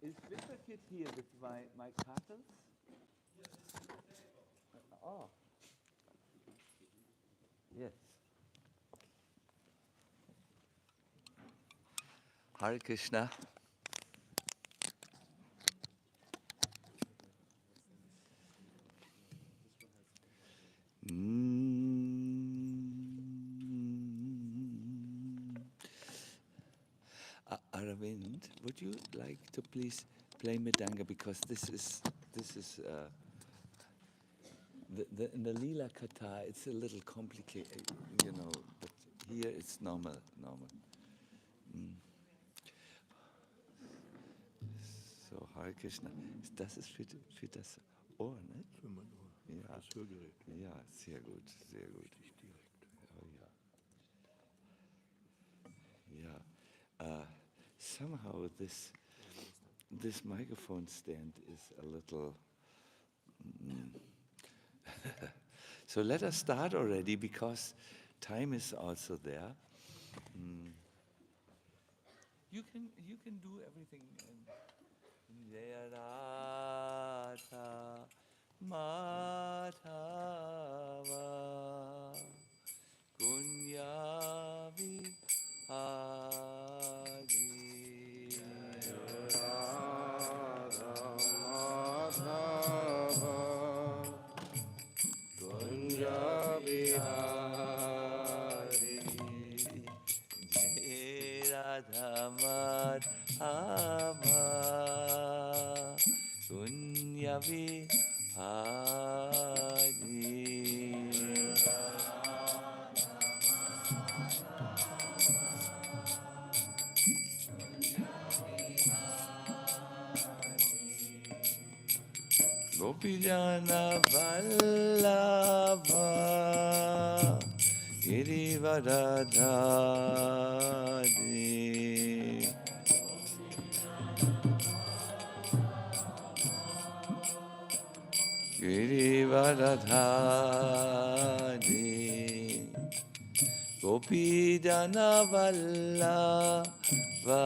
Is Victor here with my cartons? Oh. Yes. Hare Krishna. Aravind, would you like to please play Mridanga, because this is in the Leela Katha it's a little complicated, but here it's normal. So Hare Krishna, das ist für das Ohr, ne? Für mein Ohr. Ja. Das Hörgerät. Ja, sehr gut. Richtig direkt. Oh ja. Somehow this microphone stand is a little. So let us start already, because time is also there. You can do everything. Jaya Radha Madhava Kunya Vihari Radha Madhava Kunya Vihari Jaya Radha Madhava Kunya Vihari Gopijana Vallabha Girivaradhari Girivaradhari Gopijana Vallabha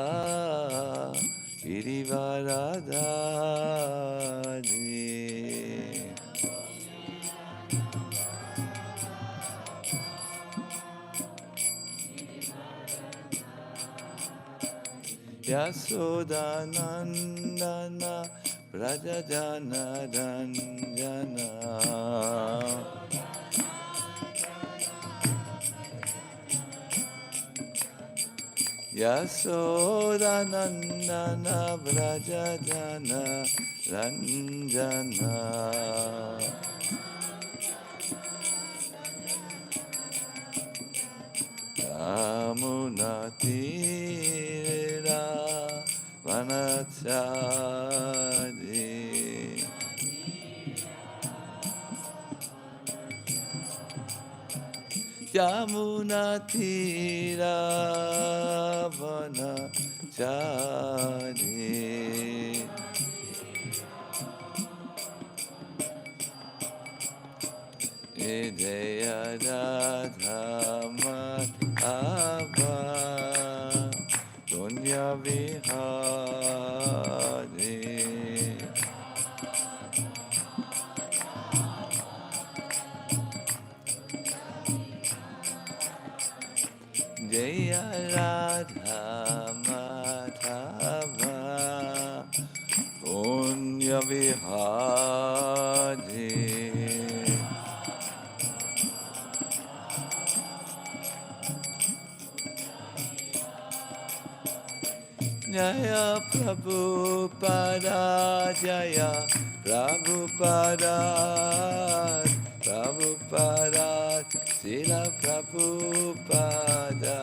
Girivaradhari Yasodanandana Brajajana Ranjana Yasodanandana Brajajana Ranjana Yamunatira Vanachari Yamunatira Vanachari Jaya Radha Madhava Kunya Vihari Jaya Radha Madhava Kunya Vihari Jaya Prabhupada Jaya Prabhupada Prabhupada Srila Prabhupada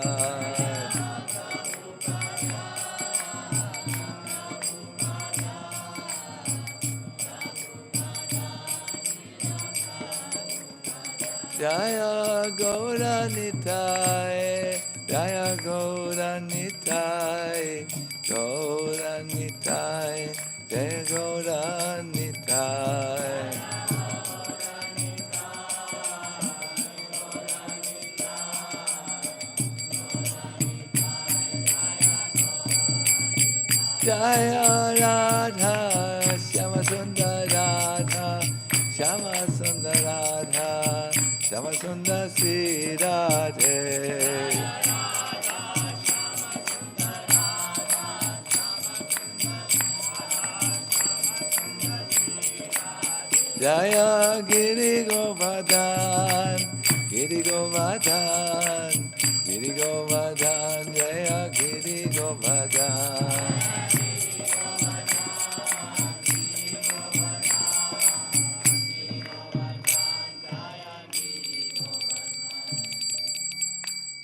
Jaya Gaura Nitai Jaya Gaura Nitai Gaura Nitai Jaya Gaura Nitai Jaya Radha, Shama Sundar Radha, Shama Sundar Radha, Shama Sundar Sri Radhe. Jaya Giri Govardhan, Giri Govardhan, Giri Govardhan, Jaya Giri Govardhan.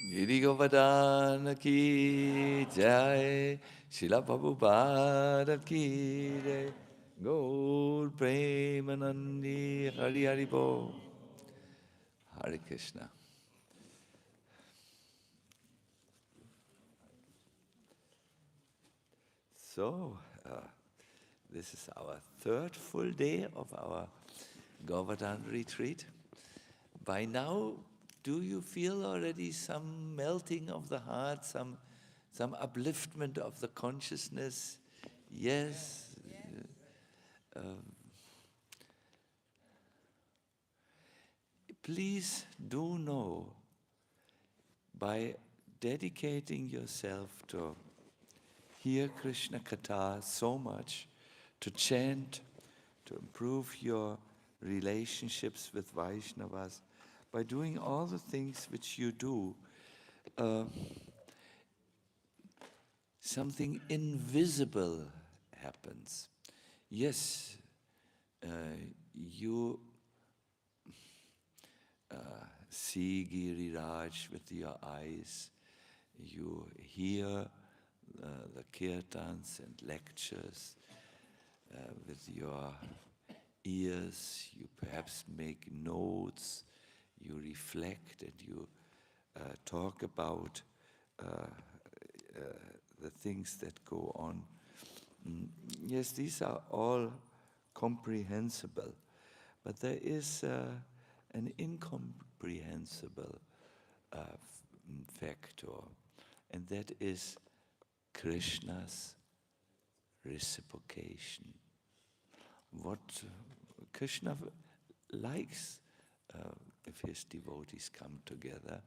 Giri Govardhan ki jai, Srila Prabhupada ki jai, Gaur Premanandi Hari Hari Bo. Hare Krishna. So, this is our third full day of our Govardhan retreat. By now, do you feel already some melting of the heart, some upliftment of the consciousness? Yes. Please do know, by dedicating yourself to hear Krishna Katha so much, to chant, to improve your relationships with Vaishnavas, by doing all the things which you do, something invisible happens. Yes, you see Giriraj with your eyes, you hear the kirtans and lectures with your ears, you perhaps make notes, you reflect and you talk about the things that go on. Yes, these are all comprehensible, but there is an incomprehensible factor, and that is Krishna's reciprocation. What Krishna likes if his devotees come together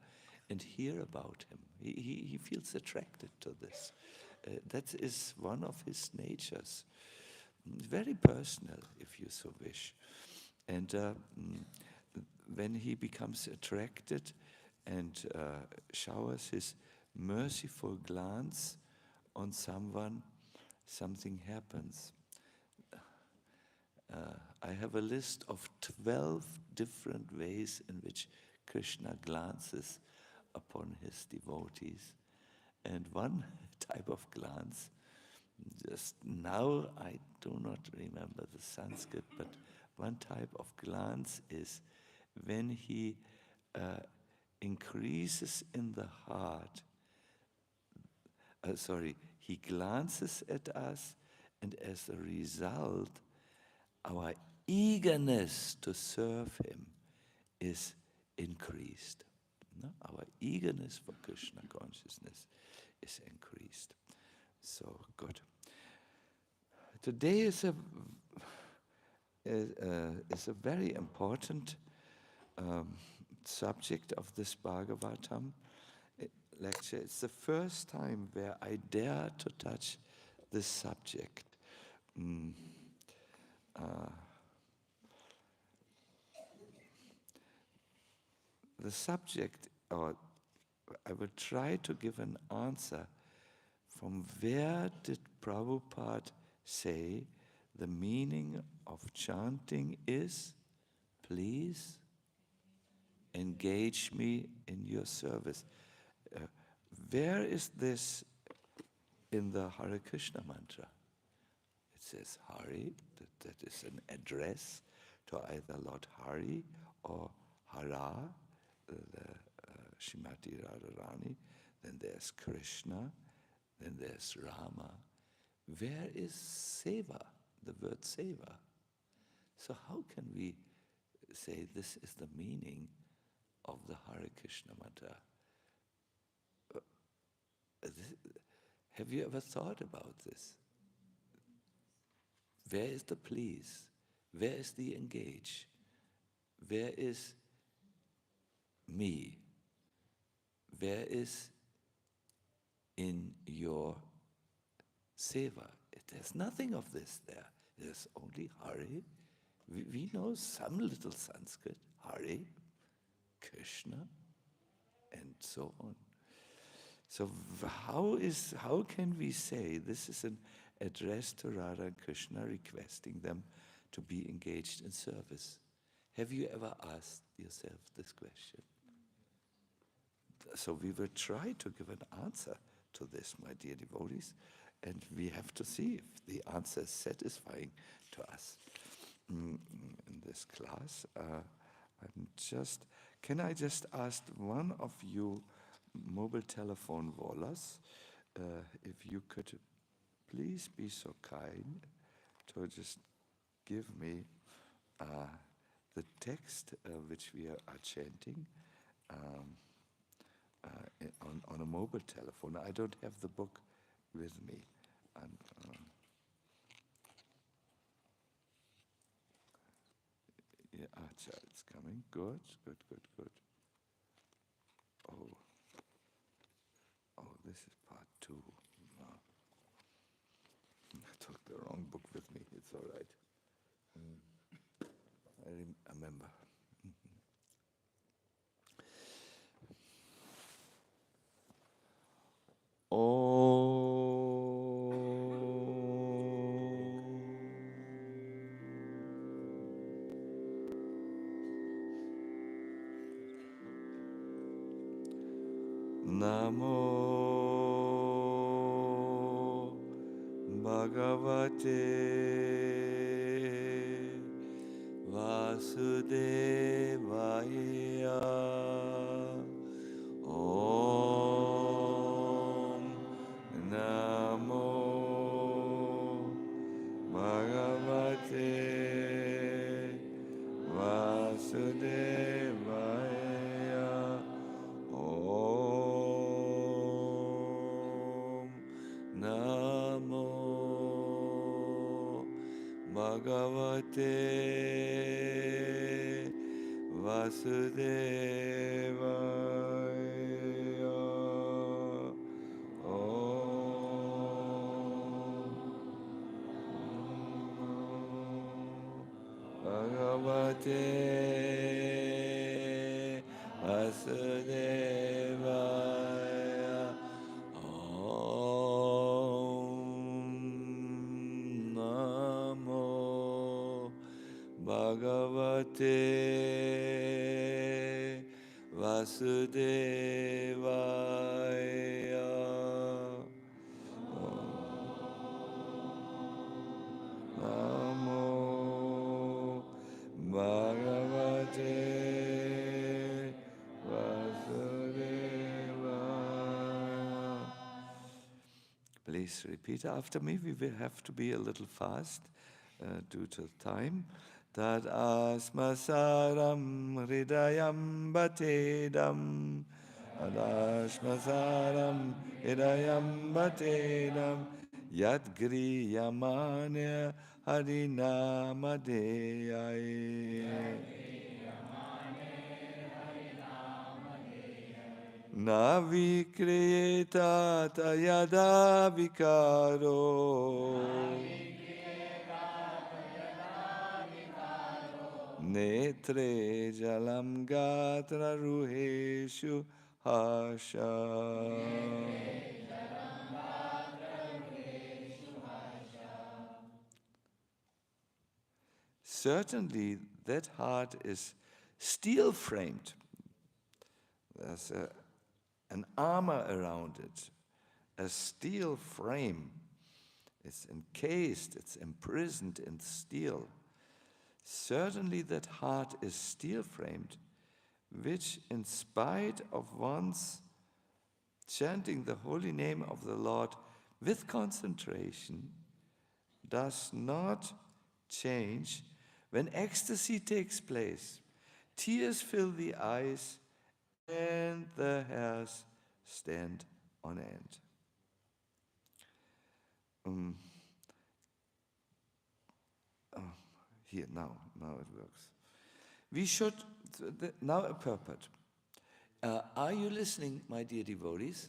and hear about him. He feels attracted to this. That is one of his natures. Very personal, if you so wish. And when he becomes attracted and showers his merciful glance on someone, something happens. I have a list of 12 different ways in which Krishna glances upon his devotees. And one type of glance, just now I do not remember the Sanskrit, but one type of glance is when he increases in the heart. He glances at us, and as a result, our eagerness to serve him is increased. No? Our eagerness for Krishna consciousness is increased. So good. Today is a very important subject of this Bhagavatam lecture. It's the first time where I dare to touch this subject. The subject, or I will try to give an answer from where did Prabhupada say the meaning of chanting is, please engage me in your service. Where is this in the Hare Krishna mantra? It says Hare, that is an address to either Lord Hari or Hara, the Srimati Radharani. Then there's Krishna, then there's Rama. Where is Seva, the word Seva? So how can we say this is the meaning of the Hare Krishna mantra? Have you ever thought about this? Where is the please? Where is the engage? Where is me? Where is in your seva? There's nothing of this there. There's only Hare. We know some little Sanskrit. Hare, Krishna, and so on. So how can we say this is an address to Radha and Krishna requesting them to be engaged in service? Have you ever asked yourself this question? So we will try to give an answer to this, my dear devotees, and we have to see if the answer is satisfying to us in this class. Can I just ask one of you mobile telephone wallahs, if you could please be so kind to just give me the text which we are chanting on a mobile telephone. I don't have the book with me. And, yeah, it's coming. Good. Oh, this is part 2. No. I took the wrong book with me. It's all right. I remember. Namo Bhagavate Vasudevaya. Om Namo Bhagavate Vasudevaya. Om Namo Bhagavate Vasudevaya. Bhagavate Vasudevaya. Om Namo Bhagavate Vasudevaya. Namo Bhagavate Vasudevaya. Please repeat after me. We will have to be a little fast due to time. Tad asmasaram hridayam batedam. Adashmasaram hridayam batedam. Yadgriyamanya harinamadeyai. Navikriyeta tayada vikaro. Netre jalam gatra ruheshu hasha. Certainly that heart is steel framed. There's an armor around it, a steel frame. It's encased, it's imprisoned in steel. Certainly that heart is steel framed, which in spite of one's chanting the holy name of the Lord with concentration, does not change when ecstasy takes place. Tears fill the eyes and the hairs stand on end. Here, now it works. We should, now a purport. Are you listening, my dear devotees?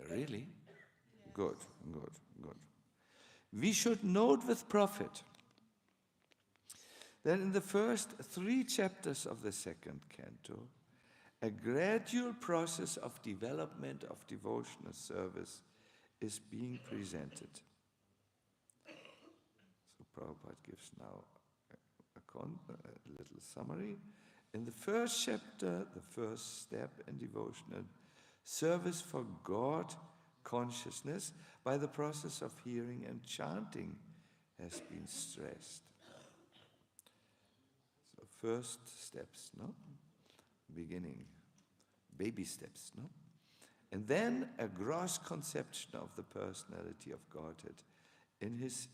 Really? Good. We should note with profit that in the first 3 chapters of the second canto, a gradual process of development of devotional service is being presented. So Prabhupada gives now a little summary. In the first chapter, the first step in devotional service for God consciousness by the process of hearing and chanting has been stressed. So first steps, no? Beginning, baby steps, no? And then a gross conception of the personality of Godhead in his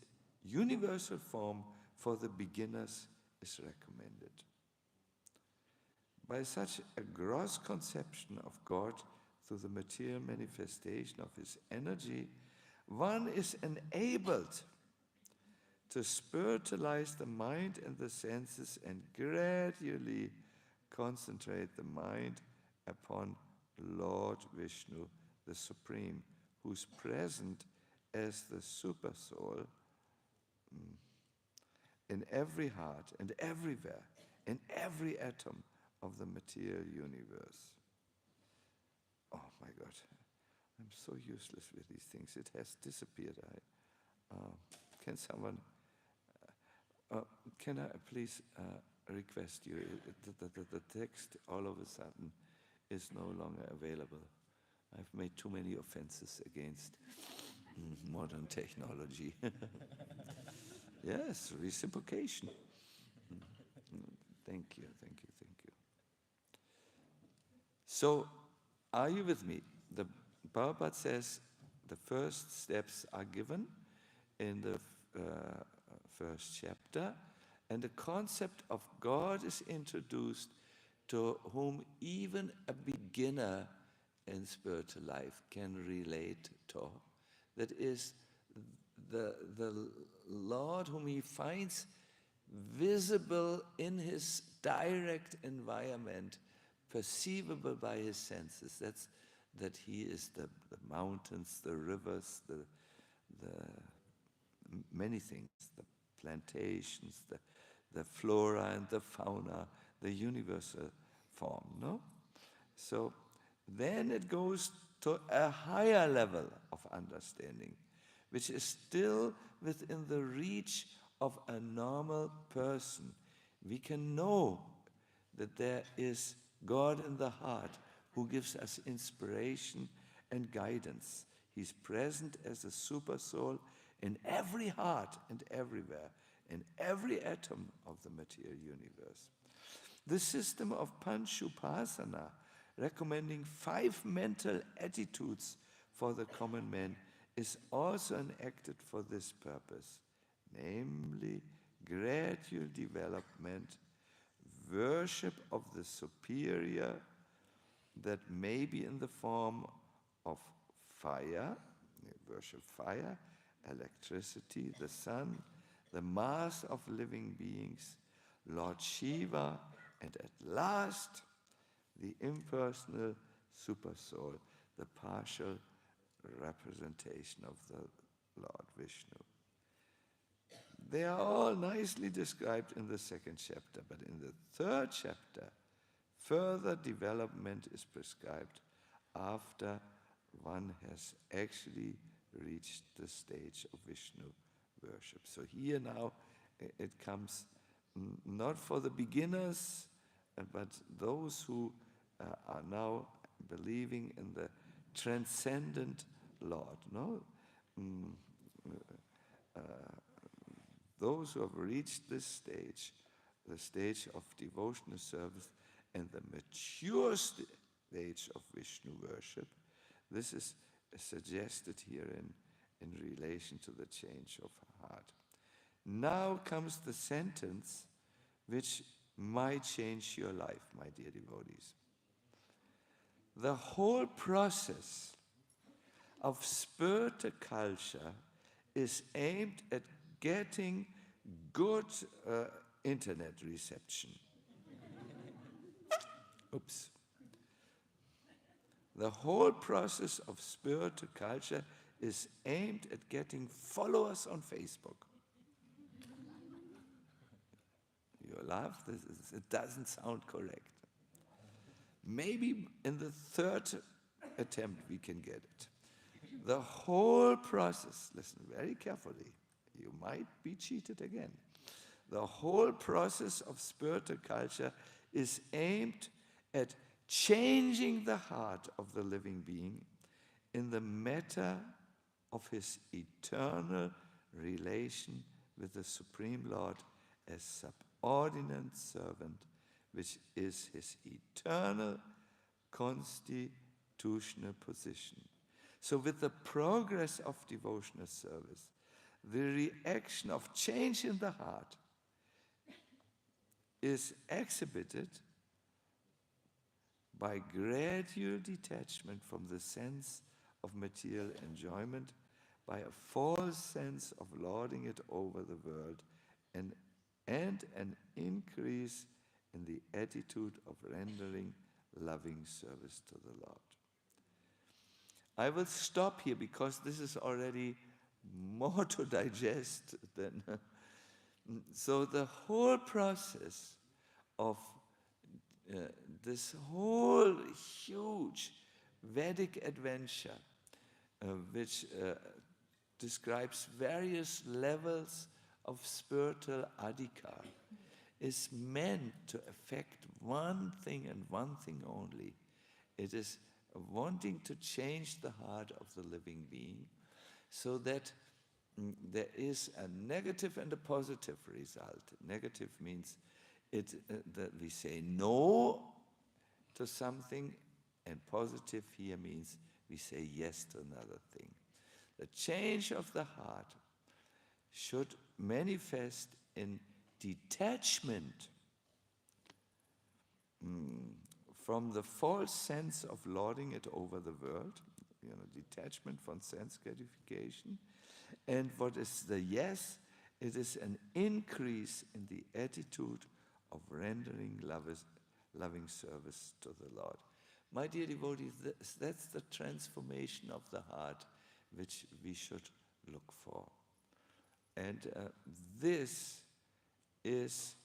universal form for the beginners is recommended. By such a gross conception of God through the material manifestation of his energy, one is enabled to spiritualize the mind and the senses and gradually concentrate the mind upon Lord Vishnu, the Supreme, who's present as the super soul in every heart and everywhere, in every atom of the material universe. Oh my God, I'm so useless with these things. It has disappeared. Can someone, can I please request you, the text all of a sudden is no longer available. I've made too many offenses against modern technology. Yes, reciprocation. Thank you. So, are you with me? The Prabhupada says the first steps are given in the first chapter, and the concept of God is introduced to whom even a beginner in spiritual life can relate to. That is the Lord whom he finds visible in his direct environment, perceivable by his senses. That's that he is the mountains, the rivers, the many things, the plantations, the flora and the fauna, the universal form, no? So then it goes to a higher level of understanding, which is still within the reach of a normal person. We can know that there is God in the heart who gives us inspiration and guidance. He's present as a super soul in every heart and everywhere, in every atom of the material universe. The system of Panchupasana, recommending 5 mental attitudes for the common man, is also enacted for this purpose, namely gradual development, worship of the superior, that may be in the form of fire, worship fire, electricity, the sun, the mass of living beings, Lord Shiva, and at last, the impersonal super soul, the partial representation of the Lord Vishnu. They are all nicely described in the second chapter, but in the third chapter, further development is prescribed after one has actually reached the stage of Vishnu worship. So here now it comes not for the beginners, but those who are now believing in the transcendent Lord, no? Those who have reached this stage, the stage of devotional service and the mature stage of Vishnu worship, this is suggested here in relation to the change of heart. Now comes the sentence which might change your life, my dear devotees. The whole process of spiritual culture is aimed at getting good internet reception. Oops. The whole process of spiritual culture is aimed at getting followers on Facebook. You laugh, it doesn't sound correct. Maybe in the third attempt we can get it. The whole process, listen very carefully, you might be cheated again. The whole process of spiritual culture is aimed at changing the heart of the living being in the matter of his eternal relation with the Supreme Lord as subordinate servant, which is his eternal constitutional position. So with the progress of devotional service, the reaction of change in the heart is exhibited by gradual detachment from the sense of material enjoyment, by a false sense of lording it over the world, and an increase in the attitude of rendering loving service to the Lord. I will stop here because this is already more to digest than... So the whole process of this whole huge Vedic adventure, which describes various levels of spiritual adhikar, is meant to affect one thing and one thing only. It is wanting to change the heart of the living being so that there is a negative and a positive result. Negative means that we say no to something, and positive here means we say yes to another thing. The change of the heart should manifest in detachment from the false sense of lording it over the world, detachment from sense gratification. And what is the yes? It is an increase in the attitude of rendering loving service to the Lord. My dear devotees, that's the transformation of the heart which we should look for. And this is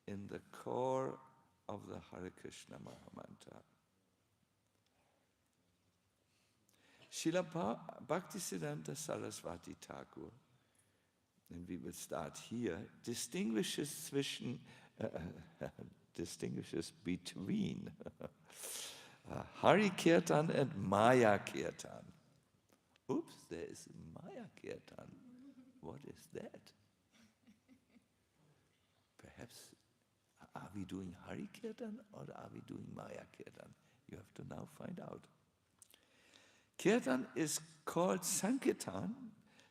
in the core of the Hare Krishna Mahamantra. Srila Bhaktisiddhanta Saraswati Thakur, and we will start here, distinguishes between Hari Kirtan and Maya Kirtan. Oops, there is Maya Kirtan. What is that? Perhaps, are we doing Hari Kirtan or are we doing Maya Kirtan? You have to now find out. Kirtan is called Sankirtan.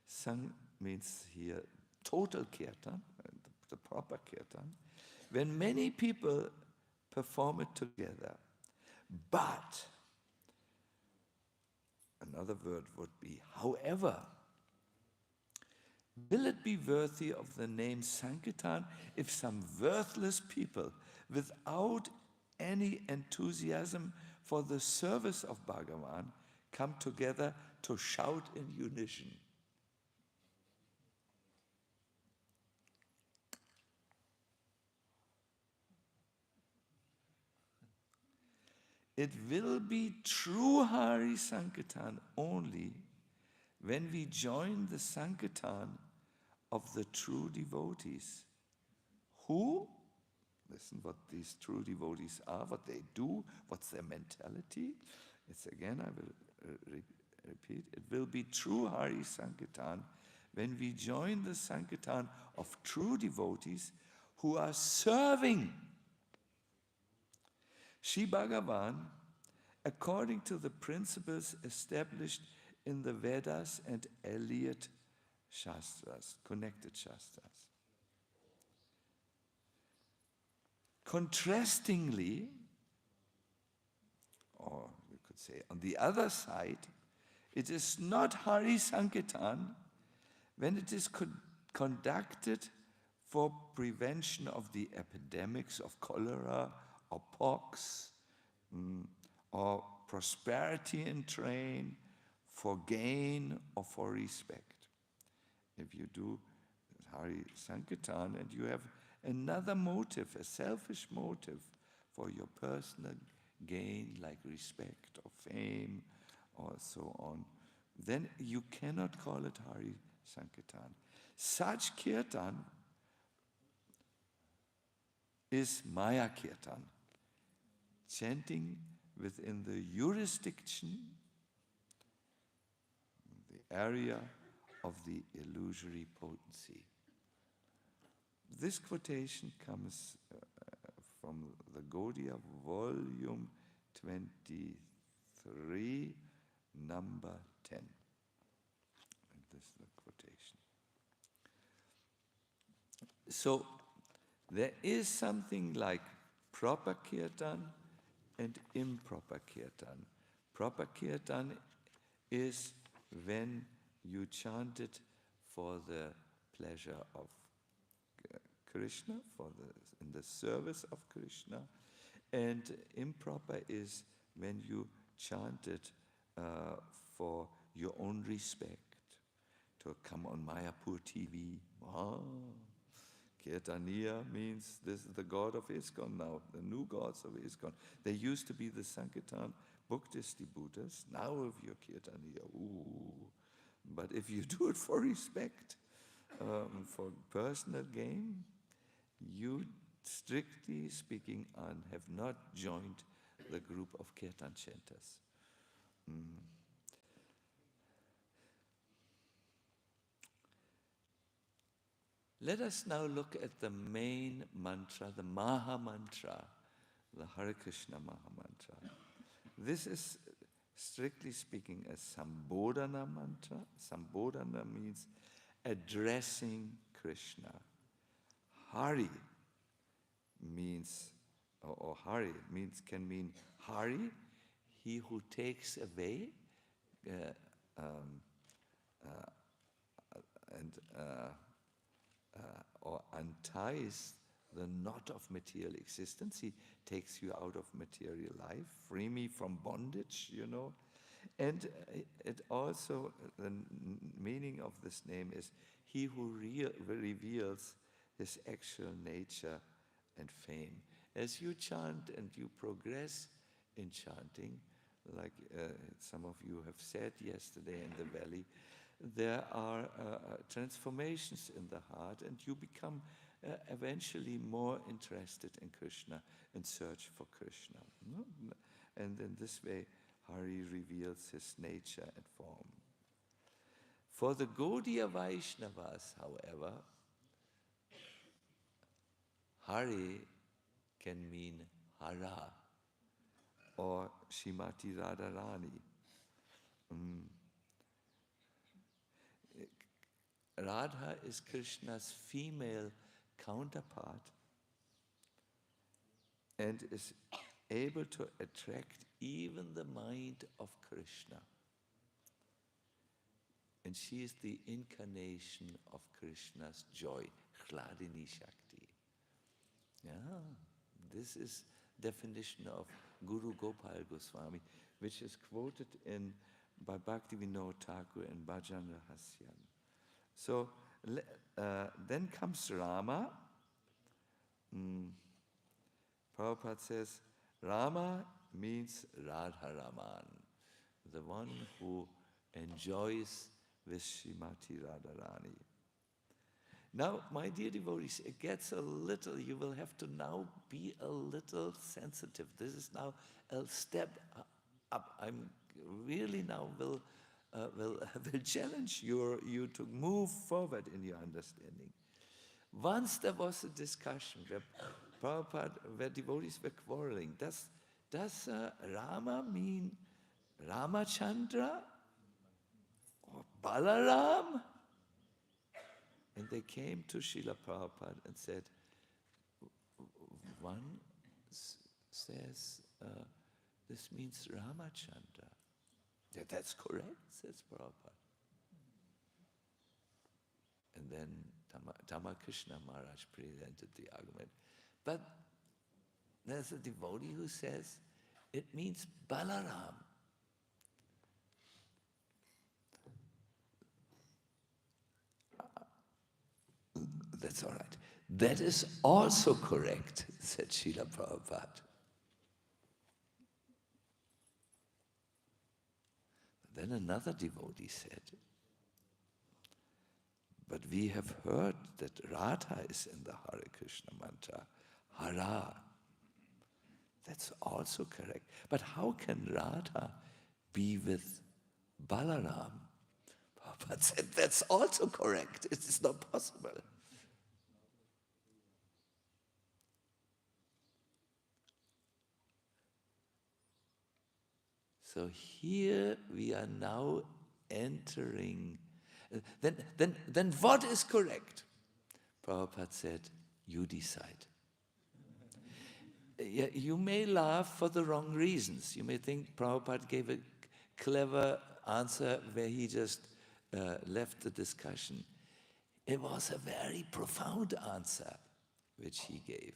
Sang means here total Kirtan, the proper Kirtan, when many people perform it together. But, another word would be, however, will it be worthy of the name Sankirtan if some worthless people, without any enthusiasm for the service of Bhagavan, come together to shout in unison? It will be true Hari Sankirtan only when we join the Sankirtan of the true devotees. Who? Listen what these true devotees are, what they do, what's their mentality. It's again, I will repeat, it will be true Hari Sankirtan when we join the Sankirtan of true devotees who are serving Shri Bhagavan according to the principles established in the Vedas and allied Shastras, connected Shastras. Contrastingly, or we could say on the other side, it is not Hari Sankirtan when it is conducted for prevention of the epidemics of cholera or pox, or prosperity in train, for gain or for respect. If you do Hare Sankirtan and you have another motive, a selfish motive for your personal gain, like respect or fame or so on, then you cannot call it Hare Sankirtan. Such Kirtan is Maya Kirtan, chanting within the jurisdiction, the area of the illusory potency. This quotation comes from the Gaudiya, volume 23, number 10. And this is the quotation. So there is something like proper kirtan and improper kirtan. Proper kirtan is when you chant it for the pleasure of Krishna, in the service of Krishna, and improper is when you chant it for your own respect, to come on Mayapur TV. Kirtaniya means this is the god of ISKCON now, the new gods of ISKCON. They used to be the Sankirtan book distributors. Now if you're Kirtaniya, but if you do it for respect, for personal gain, you, strictly speaking, have not joined the group of Kirtan chanters. Let us now look at the main mantra, the Mahamantra, the Hare Krishna Mahamantra. This is, strictly speaking, a Sambodhana mantra. Sambodhana means addressing Krishna. Hari means, or Hari means, can mean Hari, he who takes away or unties the knot of material existence. He takes you out of material life, free me from bondage, you know. And it also, the meaning of this name is he who reveals his actual nature and fame. As you chant and you progress in chanting, like some of you have said yesterday in the valley, there are transformations in the heart, and you become eventually more interested in Krishna and search for Krishna. And in this way, Hari reveals his nature and form. For the Gaudiya Vaishnavas, however, Hare can mean Hara or Shrimati Radharani. Radha is Krishna's female counterpart and is able to attract even the mind of Krishna. And she is the incarnation of Krishna's joy, Hladini Shakti. Yeah, this is definition of Guru Gopal Goswami, which is quoted by Bhakti Vinod Thakur and Bhajan Rahasyan. So then comes Rama. Prabhupada says, Rama means Radharaman, the one who enjoys with Srimati Radharani. Now, my dear devotees, it gets a little, you will have to now be a little sensitive. This is now a step up. I'm really now will challenge you to move forward in your understanding. Once there was a discussion where devotees were quarreling. Does Rama mean Ramachandra or Balaram? And they came to Srila Prabhupada and said, one says this means Ramachandra. That's correct, says Prabhupada. And then Krishna Maharaj presented the argument. But there's a devotee who says it means Balaram. That's all right. That is also correct, said Srila Prabhupada. Then another devotee said, but we have heard that Radha is in the Hare Krishna mantra, Hara. That's also correct. But how can Radha be with Balaram? Prabhupada said, that's also correct. It is not possible. So here we are now entering. Then what is correct? Prabhupada said, you decide. You may laugh for the wrong reasons. You may think Prabhupada gave a clever answer where he just left the discussion. It was a very profound answer which he gave.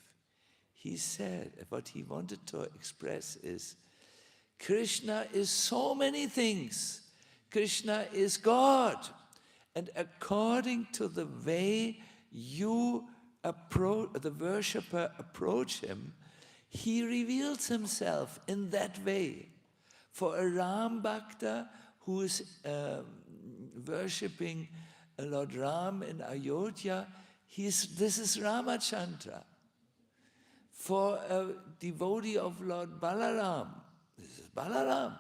He said, what he wanted to express is, Krishna is so many things. Krishna is God. And according to the way you approach, the worshipper approach him, he reveals himself in that way. For a Ram Bhakta who is worshipping Lord Ram in Ayodhya, this is Ramachandra. For a devotee of Lord Balaram, this is Balaram.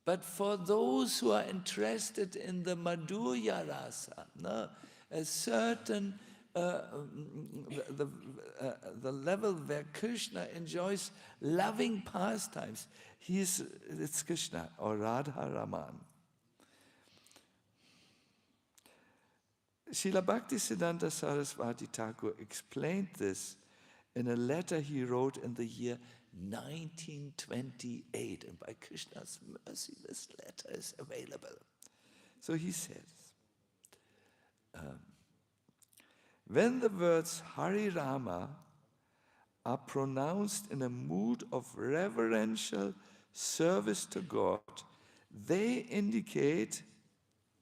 But for those who are interested in the Madhurya Rasa, a certain the level where Krishna enjoys loving pastimes, it's Krishna or Radha Raman. Srila Bhaktisiddhanta Saraswati Thakur explained this in a letter he wrote in the year 1928, and by Krishna's mercy, this letter is available. So he says, when the words Hare Rama are pronounced in a mood of reverential service to God, they indicate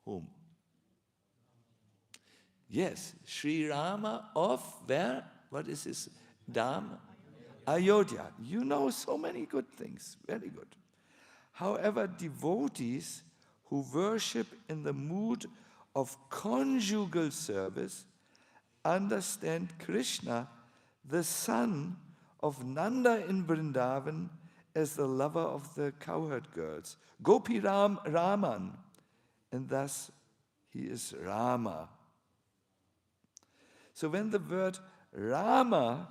whom? Yes, Sri Rama of where? What is his Dham? Ayodhya. You know so many good things. Very good. However, devotees who worship in the mood of conjugal service understand Krishna, the son of Nanda in Vrindavan, as the lover of the cowherd girls, Gopi Raman, and thus he is Rama. So when the word Rama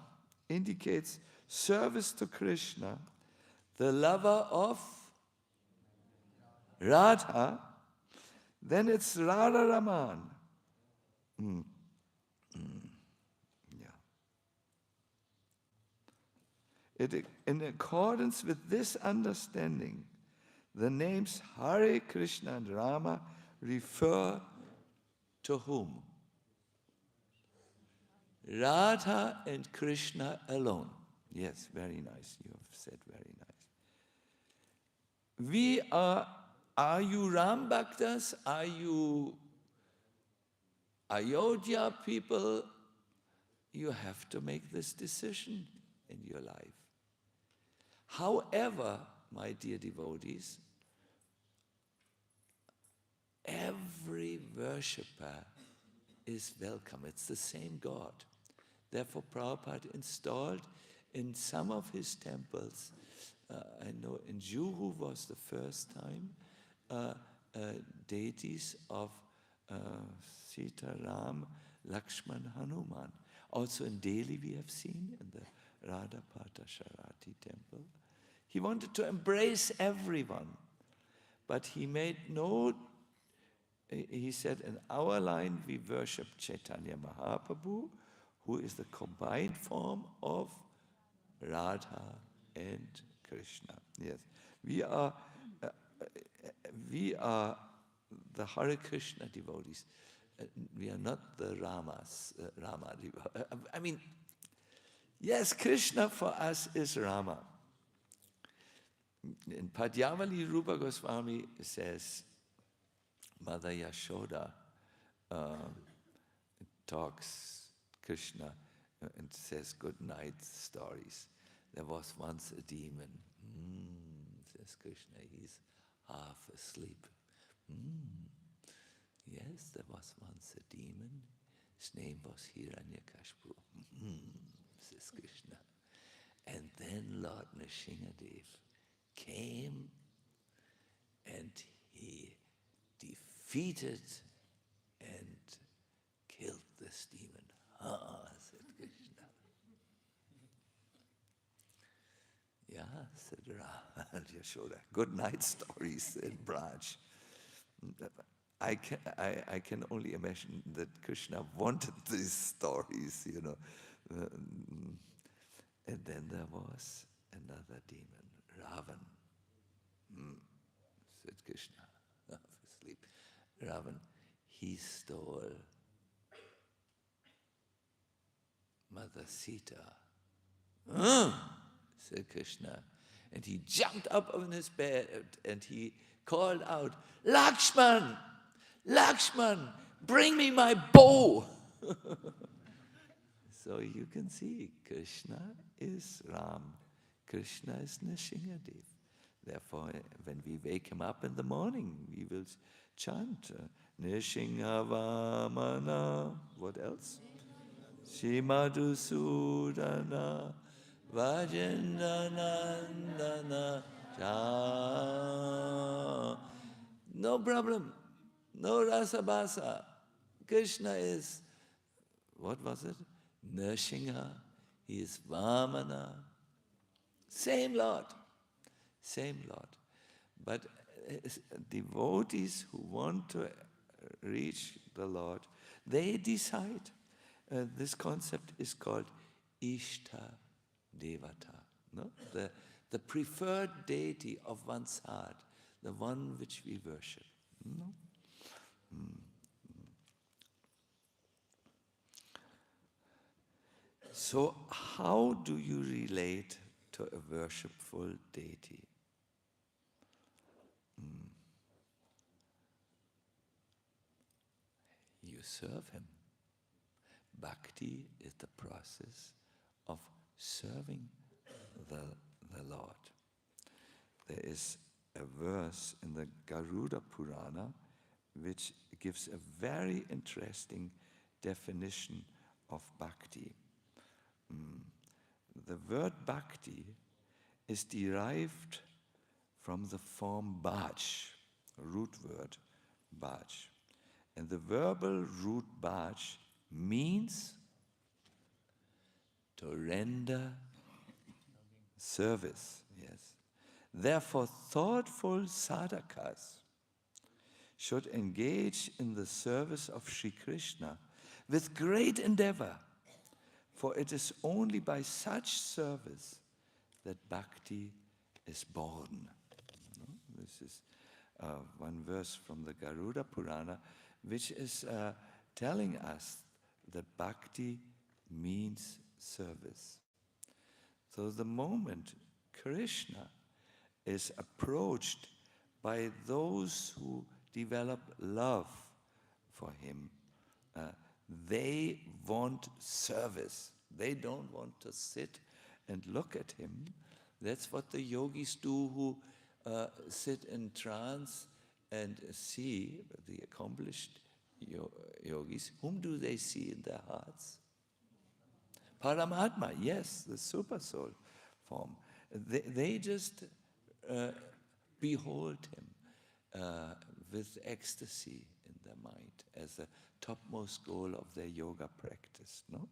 indicates service to Krishna, the lover of Radha, then it's Radha Raman. In accordance with this understanding, the names Hare, Krishna and Rama refer to whom? Radha and Krishna alone. Yes, very nice. You have said very nice. Are you Ram Bhaktas? Are you Ayodhya people? You have to make this decision in your life. However, my dear devotees, every worshipper is welcome. It's the same God. Therefore, Prabhupada installed in some of his temples, I know in Juhu was the first time, deities of Sita, Ram, Lakshman, Hanuman. Also in Delhi we have seen, in the Radha Sharati temple. He wanted to embrace everyone, but he made he said, in our line we worship Chaitanya Mahaprabhu, who is the combined form of Radha and Krishna. Yes, we are the Hare Krishna devotees. we are not the Ramas, Rama. I mean, yes, Krishna for us is Rama. In Padyavali, Rupa Goswami says, Mother Yashoda talks Krishna and says good night stories. There was once a demon. Says Krishna, he's half asleep. Yes, there was once a demon. His name was Hiranyakashipu. Says Krishna. And then Lord Nrsimhadev came and he defeated and killed this demon. Said Krishna. Yeah, said Rama, Yashoda. Good night stories, said Braj. I can only imagine that Krishna wanted these stories, you know. And then there was another demon, Ravan. Said Krishna, half asleep. Ravan, he stole Mother Sita. Said Krishna. And he jumped up on his bed and he called out, Lakshman! Lakshman! Bring me my bow! So you can see, Krishna is Ram. Krishna is Nrsimhadev. Therefore, when we wake him up in the morning, we will chant Nrsimhavamana. What else? Shimadusudana Vajendanandana Cha. No problem. No rasabasa. Krishna is, what was it? Nrsimha. He is Vamana. Same Lord. Same Lord. But devotees who want to reach the Lord, they decide. This concept is called Ishta Devata. No? The preferred deity of one's heart, the one which we worship. No? So how do you relate to a worshipful deity? You serve him. Bhakti is the process of serving the Lord. There is a verse in the Garuda Purana which gives a very interesting definition of bhakti. The word bhakti is derived from the form bhaj, root word bhaj. And the verbal root bhaj means to render service, yes. Therefore, thoughtful sadhakas should engage in the service of Sri Krishna with great endeavor, for it is only by such service that bhakti is born. This is one verse from the Garuda Purana, which is telling us that bhakti means service. So the moment Krishna is approached by those who develop love for him, they want service. They don't want to sit and look at him. That's what the yogis do who sit in trance and see the accomplished yogis. Whom do they see in their hearts? Paramatma, yes, the super soul form. They just behold him with ecstasy in their mind as the topmost goal of their yoga practice. No?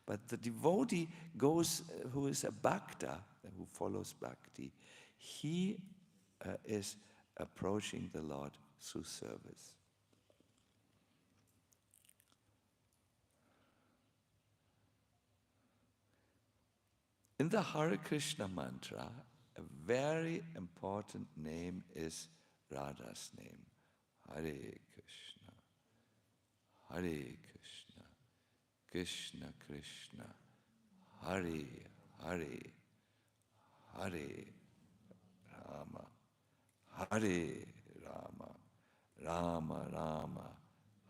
But the devotee goes, who is a bhakta, who follows bhakti, he is approaching the Lord through service. In the Hare Krishna mantra, a very important name is Radha's name. Hare Krishna, Hare Krishna, Krishna Krishna, Hare Hare, Hare Rama, Hare Rama, Rama Rama,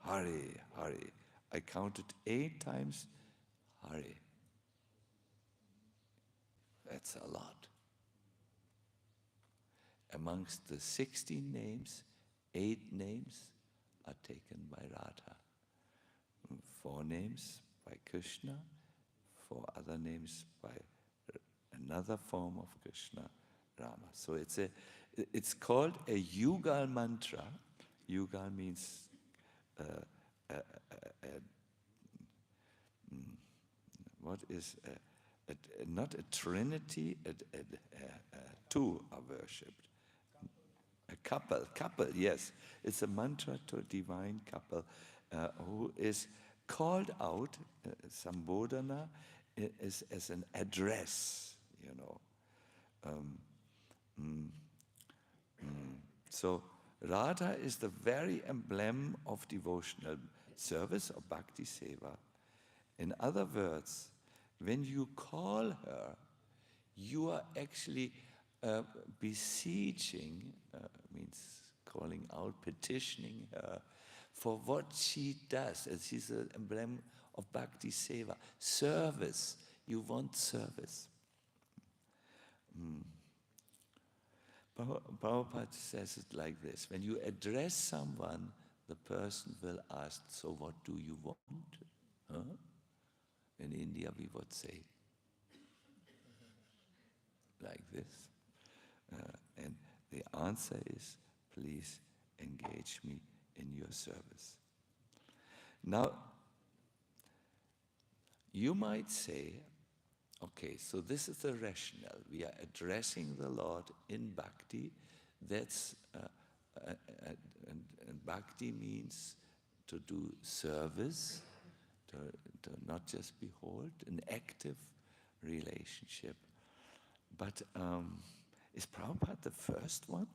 Hare Hare. I counted 8 times Hare. That's a lot. Amongst the 16 names, 8 names are taken by Radha. 4 names by Krishna, 4 other names by another form of Krishna, Rama. So it's called a Yugal mantra. Yugal means what is not a trinity, two are worshipped. A couple, yes. It's a mantra to a divine couple who is called out, Sambodhana, as an address, you know. So Radha is the very emblem of devotional service, or Bhakti Seva. In other words, when you call her, you are actually beseeching, means calling out, petitioning her for what she does. And she's an emblem of Bhakti Seva. Service. You want service. Prabhupada says it like this. When you address someone, the person will ask, so what do you want? Huh? In India we would say like this. And the answer is, please engage me in your service. Now, you might say, okay, so this is the rationale. We are addressing the Lord in Bhakti. That's, and Bhakti means to do service, to not just behold, an active relationship. But is Prabhupada the first one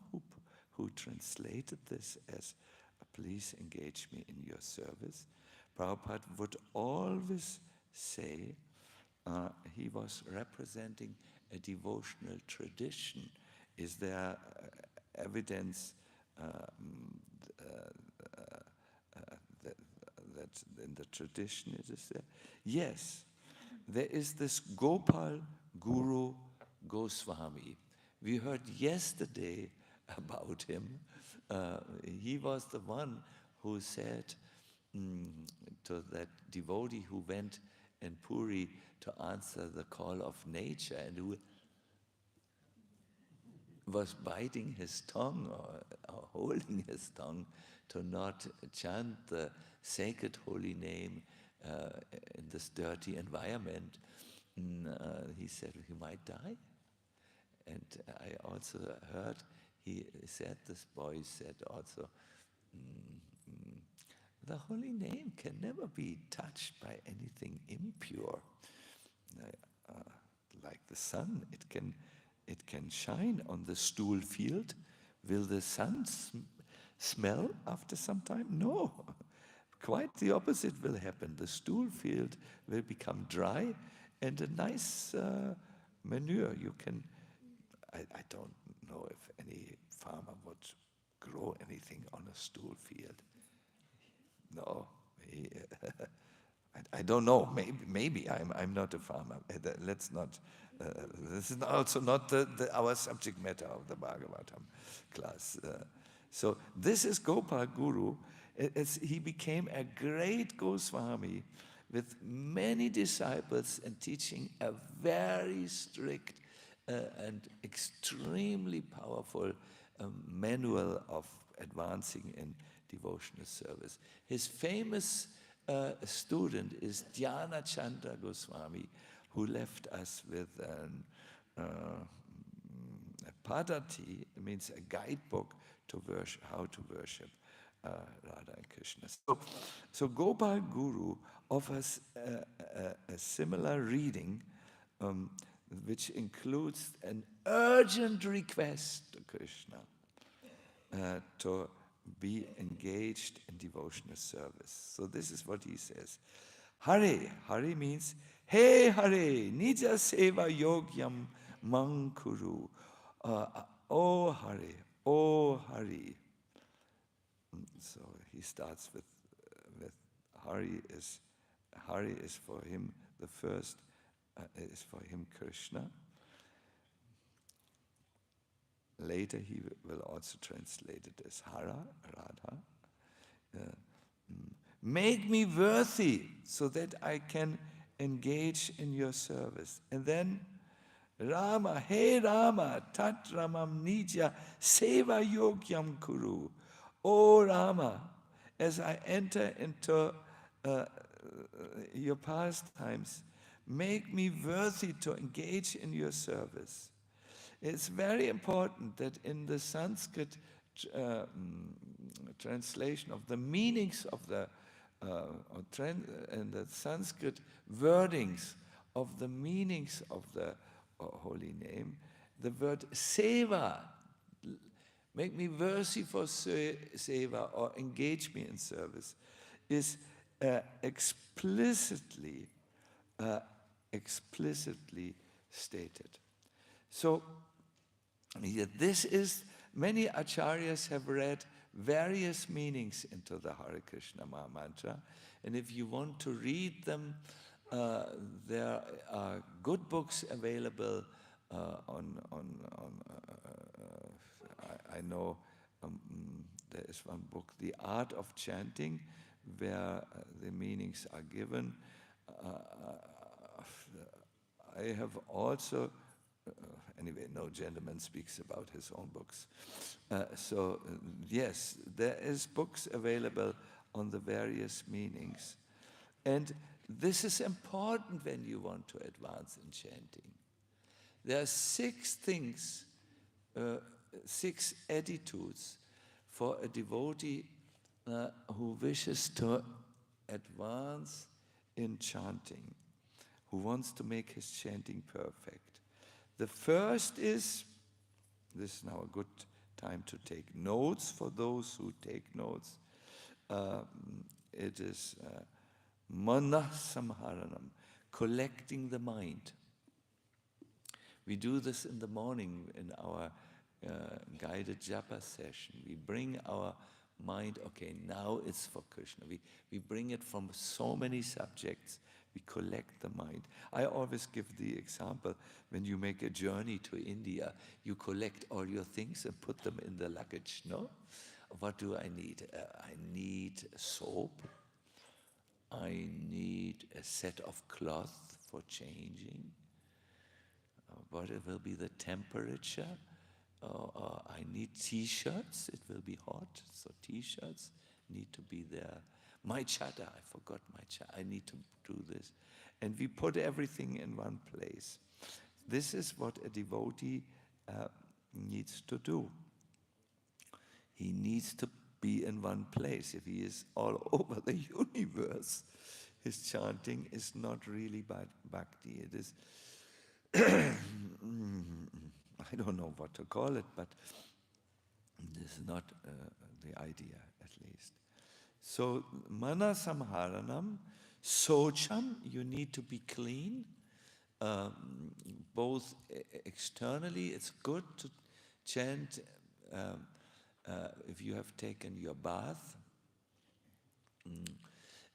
who translated this as, please engage me in your service? Prabhupada would always say he was representing a devotional tradition. Is there evidence that in the tradition it is there? Yes, there is this Gopal Guru Goswami. We heard yesterday about him. He was the one who said to that devotee who went in Puri to answer the call of nature and who was biting his tongue or holding his tongue to not chant the sacred holy name in this dirty environment. He said he might die. And I also heard he said, this boy said also, the holy name can never be touched by anything impure. Like the sun, it can shine on the stool field. Will the sun smell after some time? No. Quite the opposite will happen. The stool field will become dry and a nice manure. You can, I don't know if any farmer would grow anything on a stool field. No, I don't know. Maybe I'm not a farmer. Let's not. This is also not our subject matter of the Bhagavatam class. So this is Gopal Guru. He became a great Goswami with many disciples and teaching a very strict and extremely powerful manual of advancing in devotional service. His famous student is Dhyana Chandra Goswami, who left us with a padati, it means a guidebook to worship, how to worship Radha and Krishna. So Gopal Guru offers a similar reading, which includes an urgent request to Krishna to be engaged in devotional service. So this is what he says. Hare, Hare means, Hey Hare, Nija Seva Yogyam Mankuru. Oh Hare, oh Hare. So he starts with Hare is for him the first, is for him Krishna. Later he will also translate it as Hara, Radha. Make me worthy so that I can engage in your service. And then Rama, Hey Rama, Tat Ramam Nija, Seva Yogyam Kuru. Oh Rama, as I enter into your pastimes, make me worthy to engage in your service. It's very important that in the Sanskrit translation of the meanings of the and the Sanskrit wordings of the meanings of the holy name, the word seva, make me worthy for seva or engage me in service, is explicitly stated. So this is, many acharyas have read various meanings into the Hare Krishna Mahamantra, and if you want to read them, there are good books available I know there is one book, The Art of Chanting, where the meanings are given. I have also, anyway, no gentleman speaks about his own books. Yes, there is books available on the various meanings. And this is important when you want to advance in chanting. There are 6 things, 6 attitudes for a devotee who wishes to advance in chanting, who wants to make his chanting perfect. The first is, this is now a good time to take notes for those who take notes. It is mana samharanam, collecting the mind. We do this in the morning in our guided japa session. We bring our mind, okay, now it's for Krishna. We bring it from so many subjects. We collect the mind. I always give the example, when you make a journey to India, you collect all your things and put them in the luggage, no? What do I need? I need soap. I need a set of cloth for changing. What will be the temperature? I need t-shirts. It will be hot, so t-shirts need to be there. My chada, I forgot my chada. I need to do this. And we put everything in one place. This is what a devotee needs to do. He needs to be in one place. If he is all over the universe, his chanting is not really bhakti. It is, I don't know what to call it, but this is not the idea, at least. So, mana samharanam, socham, you need to be clean, both externally. It's good to chant if you have taken your bath.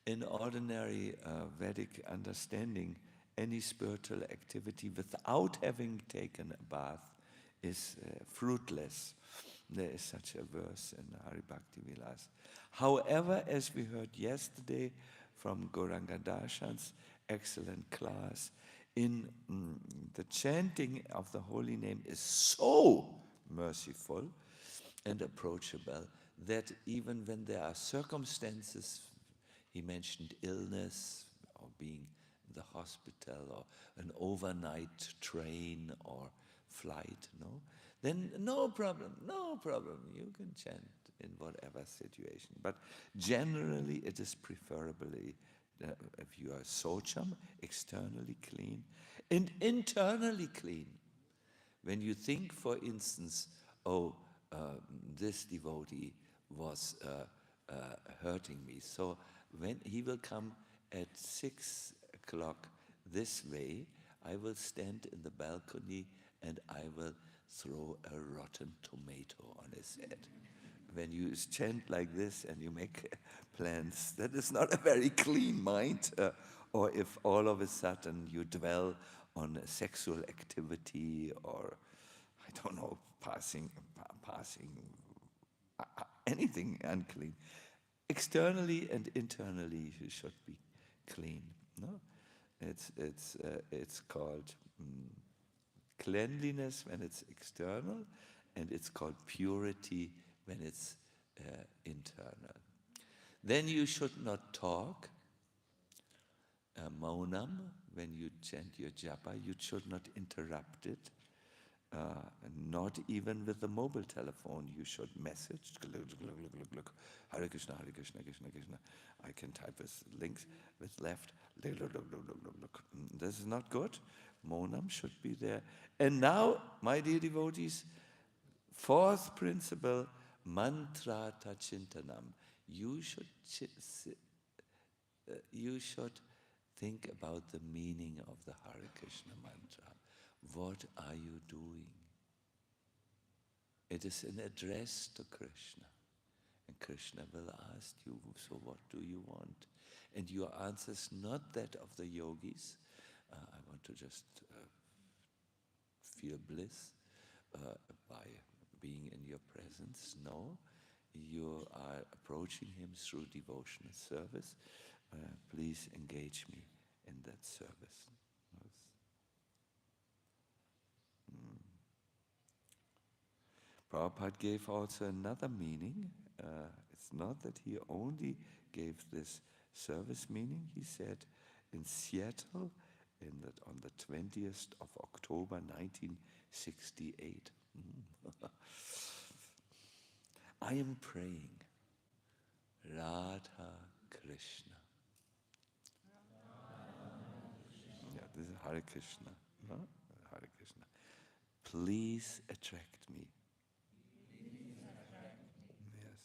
In ordinary Vedic understanding, any spiritual activity without having taken a bath is fruitless. There is such a verse in Hari Bhakti Vilas. However, as we heard yesterday from Gauranga Darshan's excellent class, in the chanting of the holy name is so merciful and approachable that even when there are circumstances, he mentioned illness or being in the hospital or an overnight train or flight, then no problem, you can chant in whatever situation. But generally it is preferably if you are socham, externally clean, and internally clean. When you think, for instance, this devotee was hurting me. So when he will come at 6 o'clock this way, I will stand in the balcony and I will throw a rotten tomato on his head. When you chant like this and you make plans, that is not a very clean mind. Or if all of a sudden you dwell on sexual activity or, I don't know, passing anything unclean. Externally and internally you should be clean. No, it's called cleanliness when it's external, and it's called purity when it's internal. Then you should not talk. Maunam, when you chant your japa, you should not interrupt it. Not even with the mobile telephone, you should message. Hare Krishna, Hare Krishna, Krishna Krishna. I can type with links with left. This is not good. Monam should be there. And now, my dear devotees, fourth principle, mantrata chintanam. You should think about the meaning of the Hare Krishna mantra. What are you doing? It is an address to Krishna. And Krishna will ask you, so what do you want? And your answer is not that of the yogis. I want to just feel bliss by being in your presence. No, you are approaching him through devotional service. Please engage me in that service. Prabhupada gave also another meaning. It's not that he only gave this service meaning. He said in Seattle on the 20th of October 1968, I am praying, Radha Krishna. Yeah, this is Hare Krishna. No? Hare Krishna. Please attract me. Yes.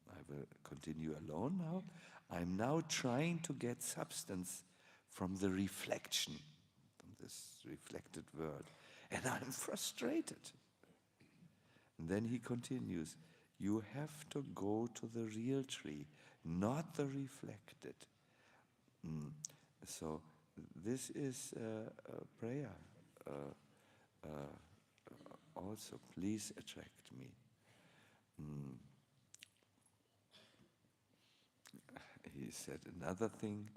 I will continue alone now. I'm now trying to get substance from the reflection, from this reflected world. And I'm frustrated. And then he continues, you have to go to the real tree, not the reflected. So this is a prayer. Also, please attract me. He said another thing,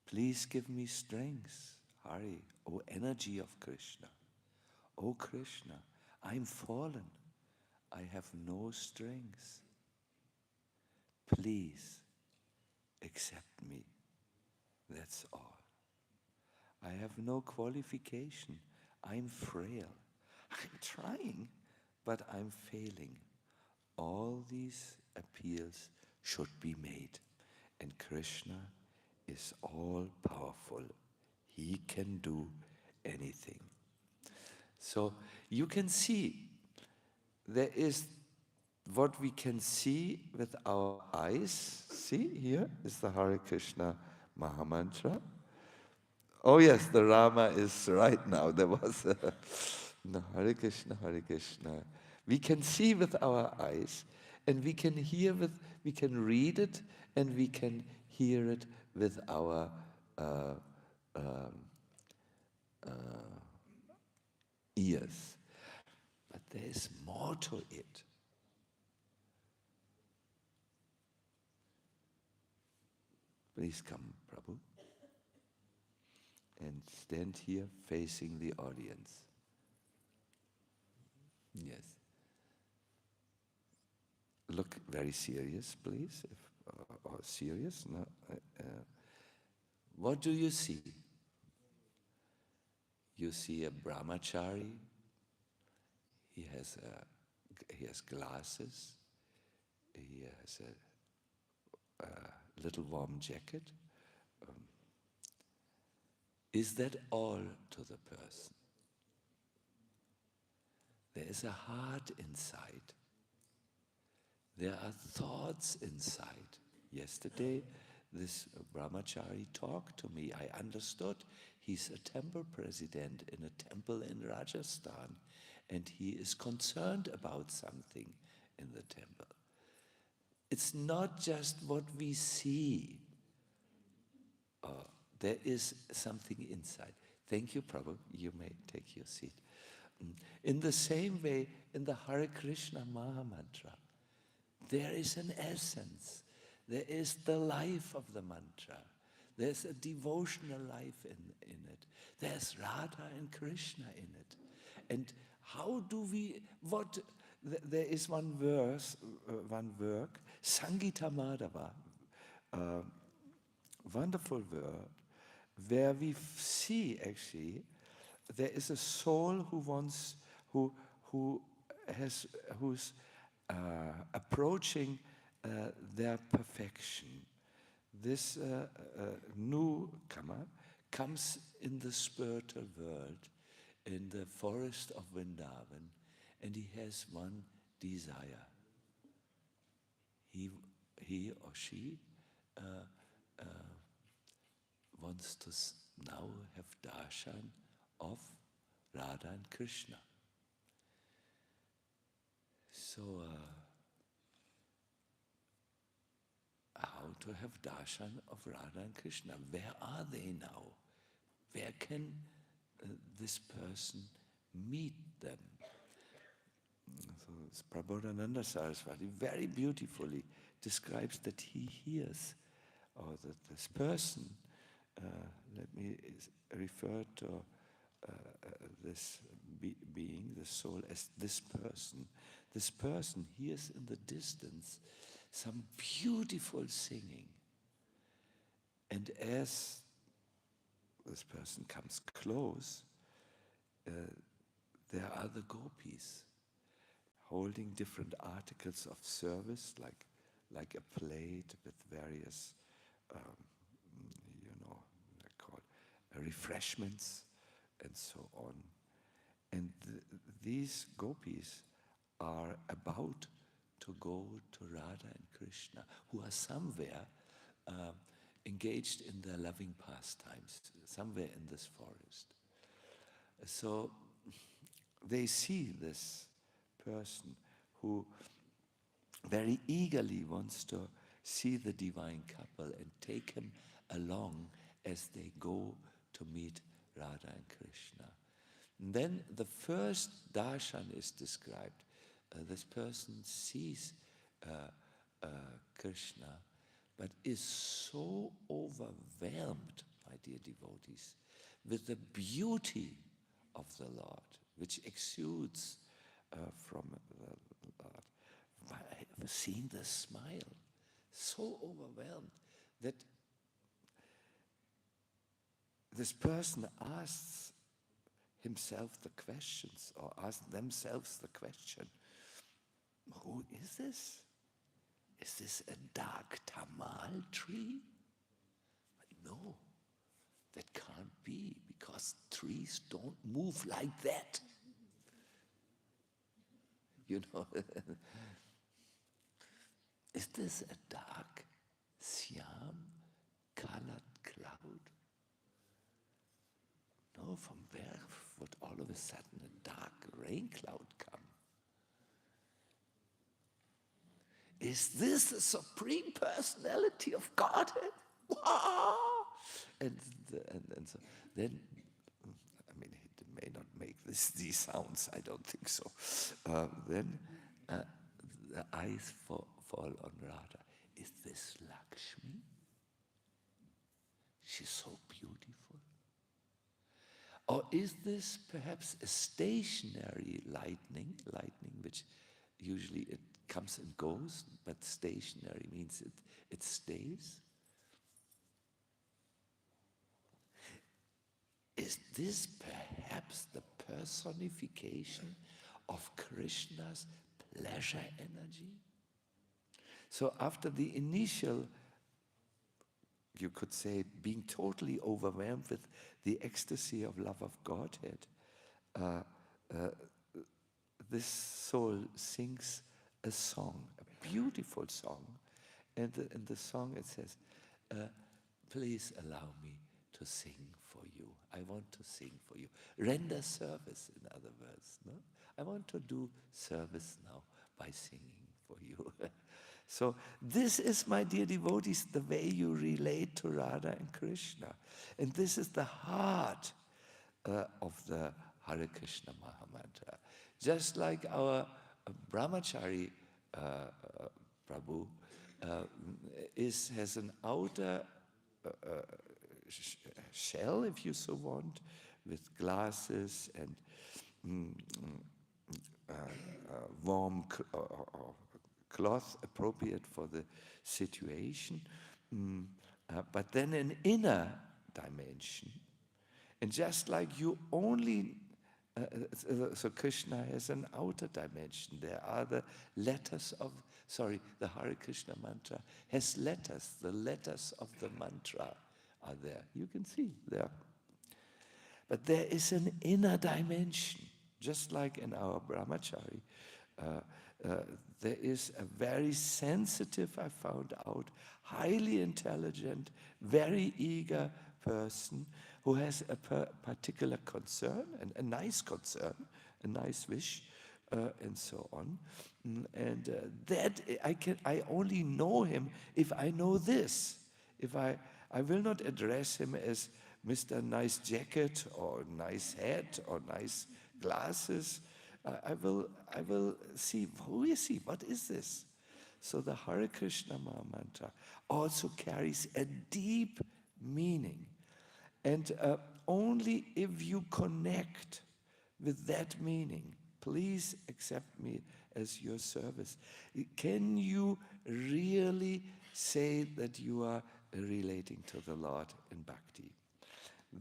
please give me strength, Hare, O energy of Krishna. O Krishna, I'm fallen. I have no strength. Please accept me. That's all. I have no qualification. I'm frail. I'm trying, but I'm failing. All these appeals should be made. And Krishna is all powerful. He can do anything. So you can see there is what we can see with our eyes. See, here is the Hare Krishna Mahamantra. Oh yes, the Rama is right now. There was no, Hare Krishna, Hare Krishna. We can see with our eyes, and we can we can read it, and we can hear it with our ears. But there is more to it. Please come, Prabhu, and stand here facing the audience. Yes. Look very serious, please, or serious. No. What do you see? You see a brahmachari. He has glasses. He has a little warm jacket. Is that all to the person? There is a heart inside. There are thoughts inside. Yesterday, this brahmachari talked to me. I understood he's a temple president in a temple in Rajasthan, and he is concerned about something in the temple. It's not just what we see. There is something inside. Thank you, Prabhu. You may take your seat. In the same way, in the Hare Krishna Mahamantra, there is an essence. There is the life of the mantra. There's a devotional life in it. There's Radha and Krishna in it. And how do we, there is one work, Sangita Madhava, wonderful word, where we see actually there is a soul who's approaching their perfection. This newcomer comes in the spiritual world, in the forest of Vrindavan, and he has one desire. He or she wants to now have darshan of Radha and Krishna. So, how to have darshan of Radha and Krishna? Where are they now? Where can this person meet them? So Prabhupada Saraswati very beautifully describes that he hears, or that this person, let me refer to this being, the soul, as this person. This person hears in the distance some beautiful singing. And as this person comes close, there are the gopis holding different articles of service, like a plate with various, they're called refreshments and so on. And these gopis are about to go to Radha and Krishna, who are somewhere engaged in their loving pastimes, somewhere in this forest. So they see this person who very eagerly wants to see the divine couple and take him along as they go to meet Radha and Krishna. And then the first darshan is described. This person sees Krishna, but is so overwhelmed, my dear devotees, with the beauty of the Lord, which exudes from the Lord. I have seen the smile, so overwhelmed that this person asks himself the questions, or asks themselves the question, who is this? Is this a dark tamal tree? No, that can't be, because trees don't move like that. You know, is this a dark siam colored cloud? No, from where would all of a sudden a dark rain cloud come? Is this the Supreme Personality of Godhead? Wow! And so then, I mean, it may not make these sounds, I don't think so. Then the eyes fall on Radha. Is this Lakshmi? She's so beautiful. Or is this perhaps a stationary lightning, which usually it comes and goes, but stationary means it stays? Is this perhaps the personification of Krishna's pleasure energy? So after the initial, you could say, being totally overwhelmed with the ecstasy of love of Godhead, this soul sings a song, a beautiful song. And in the song it says, please allow me to sing for you. I want to sing for you. Render service, in other words. No? I want to do service now by singing for you. So this is, my dear devotees, the way you relate to Radha and Krishna. And this is the heart of the Hare Krishna Mahamantra. Just like our brahmachari Prabhu has an outer shell, if you so want, with glasses and warm cloth appropriate for the situation, but then an inner dimension. And just like you only, so Krishna has an outer dimension. There are the letters of, the Hare Krishna mantra has letters. The letters of the mantra are there. You can see there. But there is an inner dimension, just like in our brahmachari. There is a very sensitive, I found out, highly intelligent, very eager person who has a particular concern, and a nice concern, a nice wish, and so on. And that I only know him if I know this. If I will not address him as Mr. Nice Jacket or nice hat or nice glasses. I will see, who is he? What is this? So the Hare Krishna Mahamantra also carries a deep meaning. And only if you connect with that meaning, please accept me as your service, can you really say that you are relating to the Lord in Bhakti.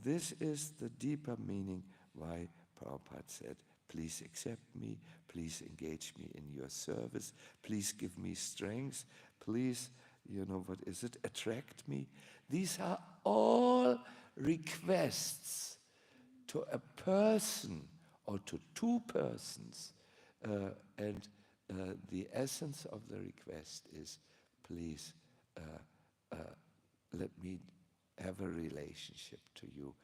This is the deeper meaning why Prabhupada said, please accept me, please engage me in your service, please give me strength, please, attract me. These are all requests to a person or to two persons, and the essence of the request is, please let me have a relationship to you,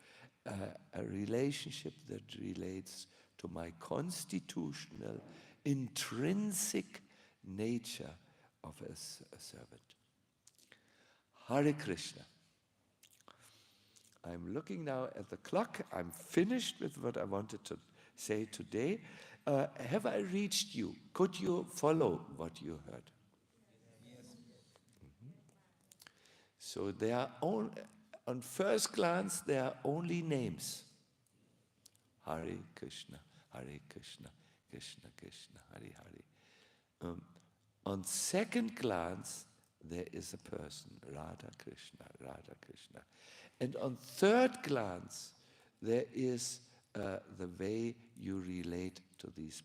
a relationship that relates to my constitutional, intrinsic nature of a servant. Hare Krishna. I'm looking now at the clock. I'm finished with what I wanted to say today. Have I reached you? Could you follow what you heard? Yes. So there are on first glance, there are only names. Hare Krishna, Krishna Krishna, Hare Hare. On second glance, there is a person, Radha Krishna. And on third glance, there is the way you relate to these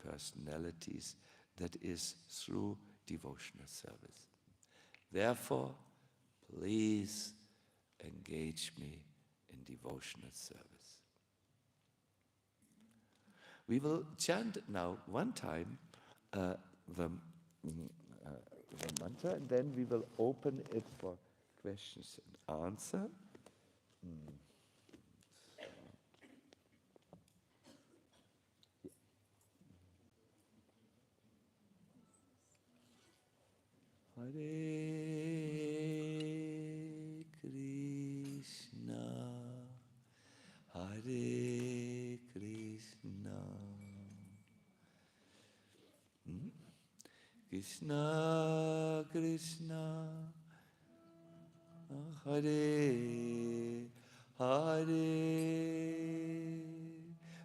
personalities, that is through devotional service. Therefore, please engage me in devotional service. We will chant now one time the mantra, and then we will open it for questions and answer. Hare Krishna, Hare Krishna, Krishna Krishna, Hare Hare.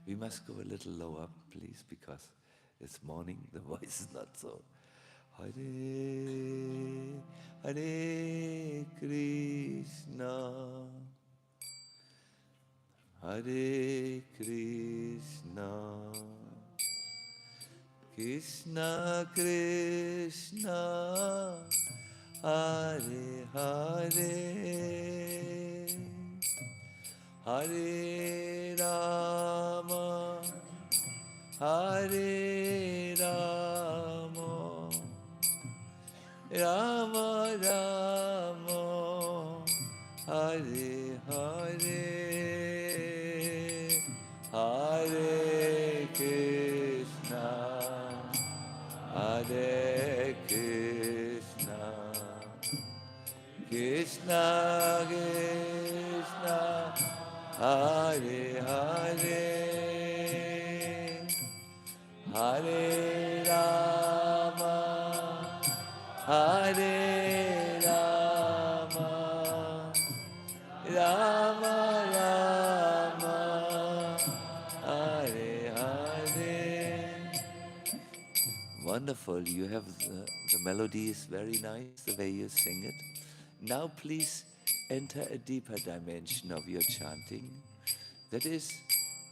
We must go a little lower, please, because it's morning, the voice is not so. Hare Hare Krishna, Hare Krishna, Krishna Krishna, Hare Hare, Hare Rama, Hare Rama, Rama Rama, Hare Hare, Hare Krishna, Hare Krishna, Krishna Krishna, Hare Hare, Hare Rama, Hare Rama, Rama Rama, Hare Hare. Wonderful, you have the melody is very nice, the way you sing it. Now please enter a deeper dimension of your chanting. That is,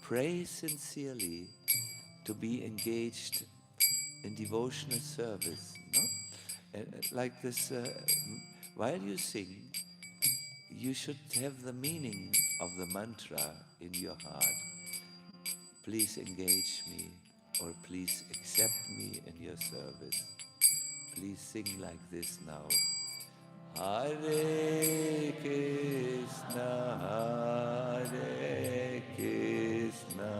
pray sincerely to be engaged in devotional service. No? Like this, while you sing, you should have the meaning of the mantra in your heart. Please engage me, or please accept me in your service. Please sing like this now. Hare Krishna, Hare Krishna,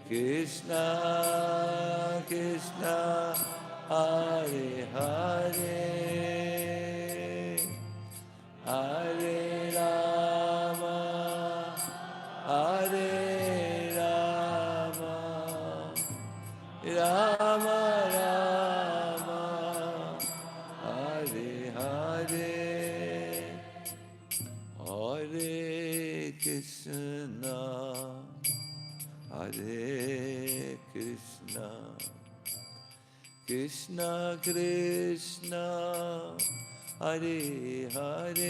Krishna Krishna, Hare Hare, Hare Rama, Hare Rama, Rama Rama, Hare Hare, Hare Krishna, Hare Krishna, Krishna Krishna, Hare Hare,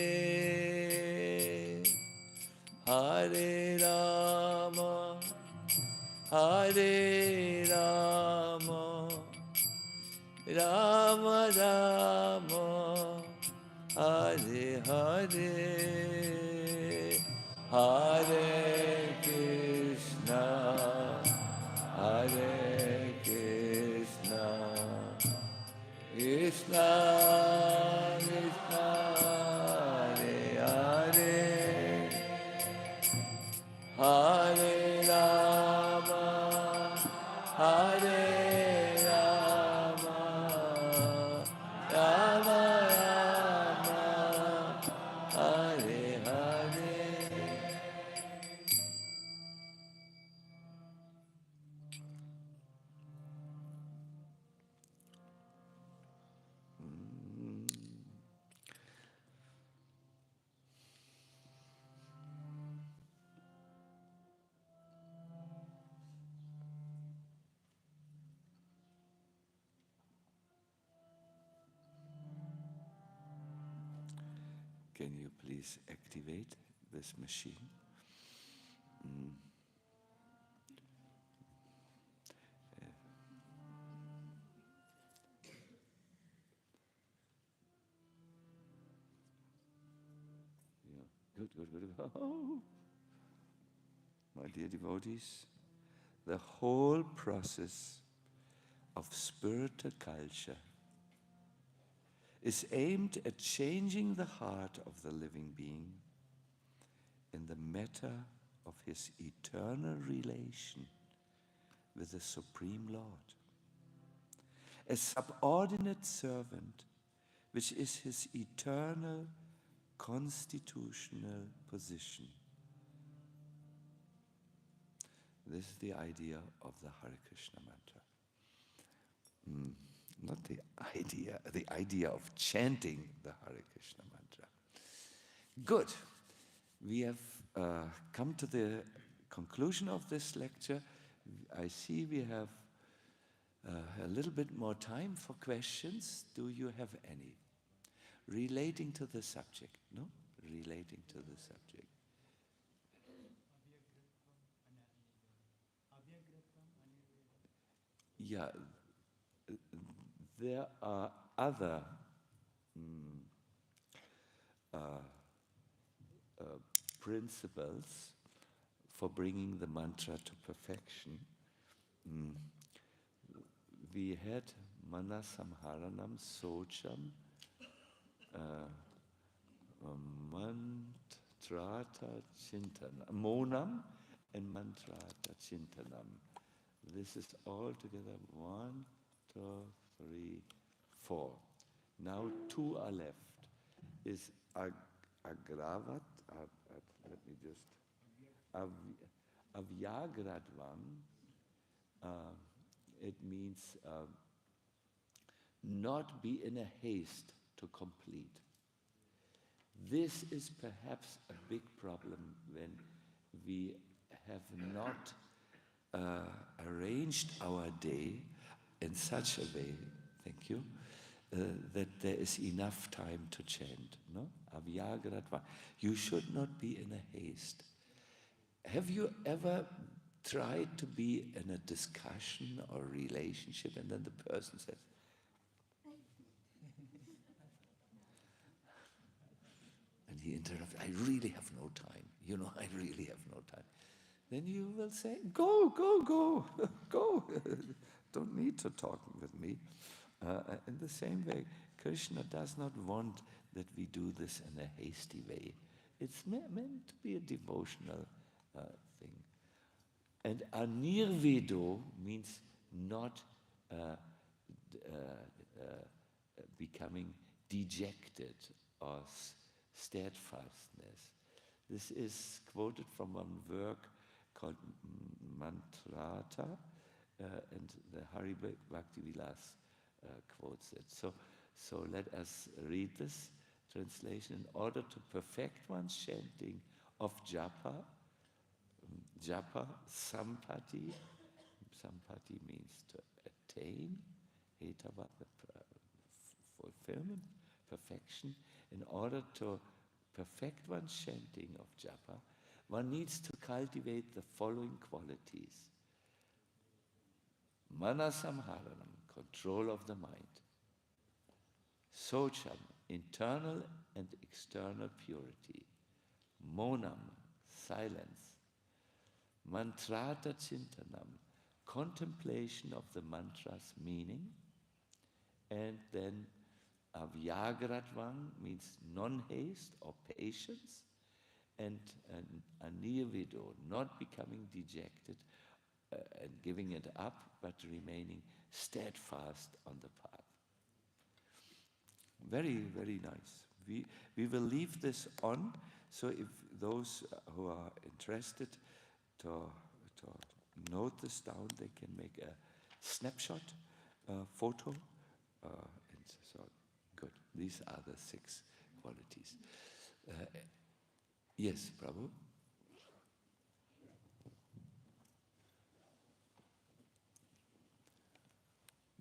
Hare Rama, Hare Rama, Rama Rama, Hare Hare, Hare Krishna, Hare Krishna, Krishna Krishna, Hare Hare, Hare Rama, Hare Rama, Rama Rama, Hare Hare. Can you please activate this machine? Yeah. Good, good, good. Oh. My dear devotees, the whole process of spiritual culture is aimed at changing the heart of the living being in the matter of his eternal relation with the Supreme Lord. A subordinate servant, which is his eternal constitutional position. This is the idea of the Hare Krishna mantra. Not the idea of chanting the Hare Krishna mantra. Good. We have come to the conclusion of this lecture. I see we have a little bit more time for questions. Do you have any? Relating to the subject, no? Relating to the subject. Yeah, there are other principles for bringing the mantra to perfection. We had Manasamharanam Socham Mantrata Chintanam. Monam and Mantrata Chintanam. This is all together 1, 2, 3, 4. Now 2 are left. Is Agravat, let me just, Avyagradvam, it means not be in a haste to complete. This is perhaps a big problem when we have not arranged our day in such a way, thank you, that there is enough time to chant. No? Avyagradva. You should not be in a haste. Have you ever tried to be in a discussion or relationship and then the person says, and he interrupts, I really have no time. You know, I really have no time. Then you will say, go, go. Don't need to talk with me. In the same way, Krishna does not want that we do this in a hasty way. It's meant to be a devotional thing. And anirvedo means not becoming dejected or steadfastness. This is quoted from one work called Mantrata, and the Hare Bhakti Vilas quotes it. So let us read this translation. In order to perfect one's chanting of japa, sampati means to attain, hetava, fulfillment, perfection. In order to perfect one's chanting of japa, one needs to cultivate the following qualities. Manasamharanam, control of the mind. Socham, internal and external purity. Monam, silence. Mantrata Chintanam, contemplation of the mantra's meaning. And then Avyagradvam means non-haste or patience. And Anirvido, not becoming dejected and giving it up, but remaining steadfast on the path. Very, very nice. We will leave this on, so if those who are interested to note this down, they can make a snapshot photo. And so, good. These are the 6 qualities. Yes, Prabhu?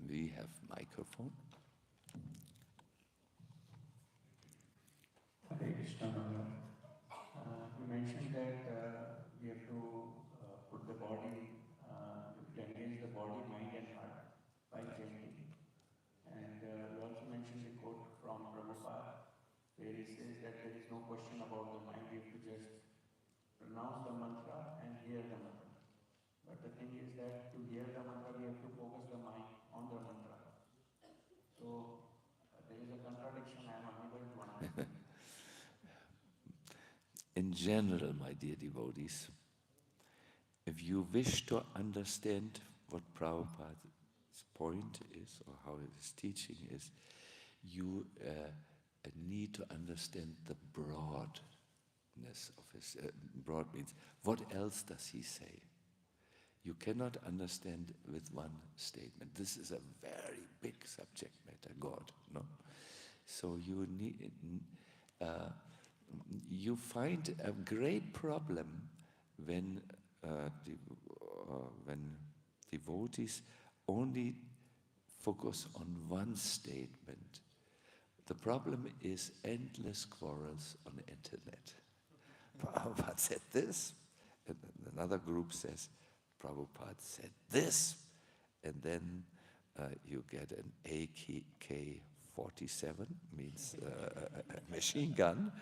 We have microphone. Hare Krishna, you mentioned that we have to put the body, to engage the body, mind and heart by chanting. And you also mentioned the quote from Prabhupada, where he says that there is no question about the mind, you have to just pronounce the mantra and hear the mantra. But the thing is that to hear the mantra, we have to focus the mind on the mantra. So there is a contradiction I am unable to understand. In general, my dear devotees, if you wish to understand what Prabhupada's point is or how his teaching is, you need to understand the broadness of his, broad means, what else does he say? You cannot understand with one statement. This is a very big subject matter, God, no? So you need, you find a great problem when devotees only focus on one statement. The problem is endless quarrels on the internet. Prabhupada said this, and another group says, Prabhupada said this, and then you get an AK-47, means a machine gun,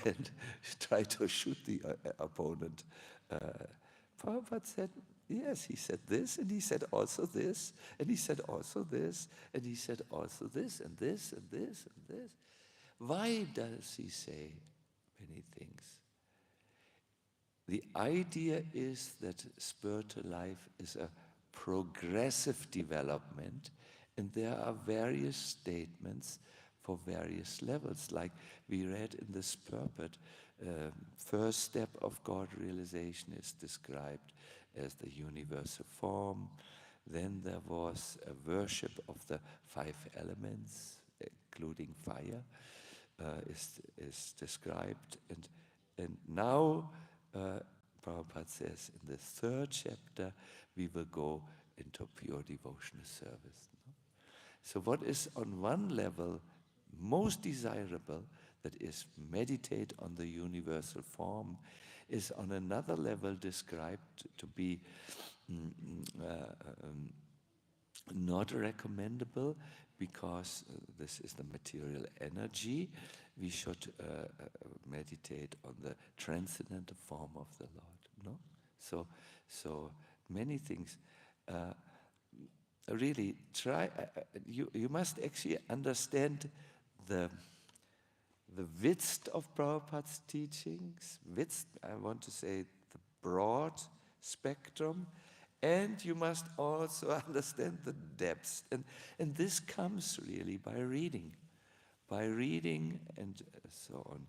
and try to shoot the opponent. Prabhupada said, Yes, he said this, and he said also this, and he said also this, and he said also this, and this, and this, and this. Why does he say many things? The idea is that spiritual life is a progressive development, and there are various statements for various levels. Like we read in this purport, first step of God realization is described as the universal form. Then there was a worship of the 5 elements, including fire, is described. And now, Prabhupada says, in the 3rd chapter, we will go into pure devotional service. No? So what is on one level most desirable, that is meditate on the universal form, is on another level described to be not recommendable, because this is the material energy. We should meditate on the transcendental form of the Lord. No, so many things. Really try. You must actually understand the width of Prabhupada's teachings. Width, I want to say, the broad spectrum. And you must also understand the depths. And this comes really by reading and so on.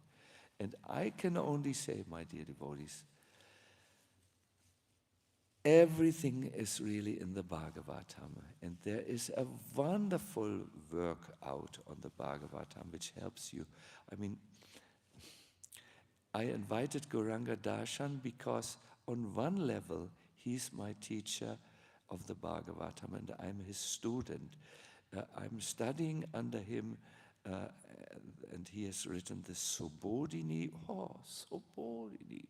And I can only say, my dear devotees, everything is really in the Bhagavatam. And there is a wonderful work out on the Bhagavatam which helps you. I mean, I invited Gauranga Darshan because on one level, he's my teacher of the Bhagavatam, and I'm his student. I'm studying under him, and he has written the Subodhini. Oh, Subodhini.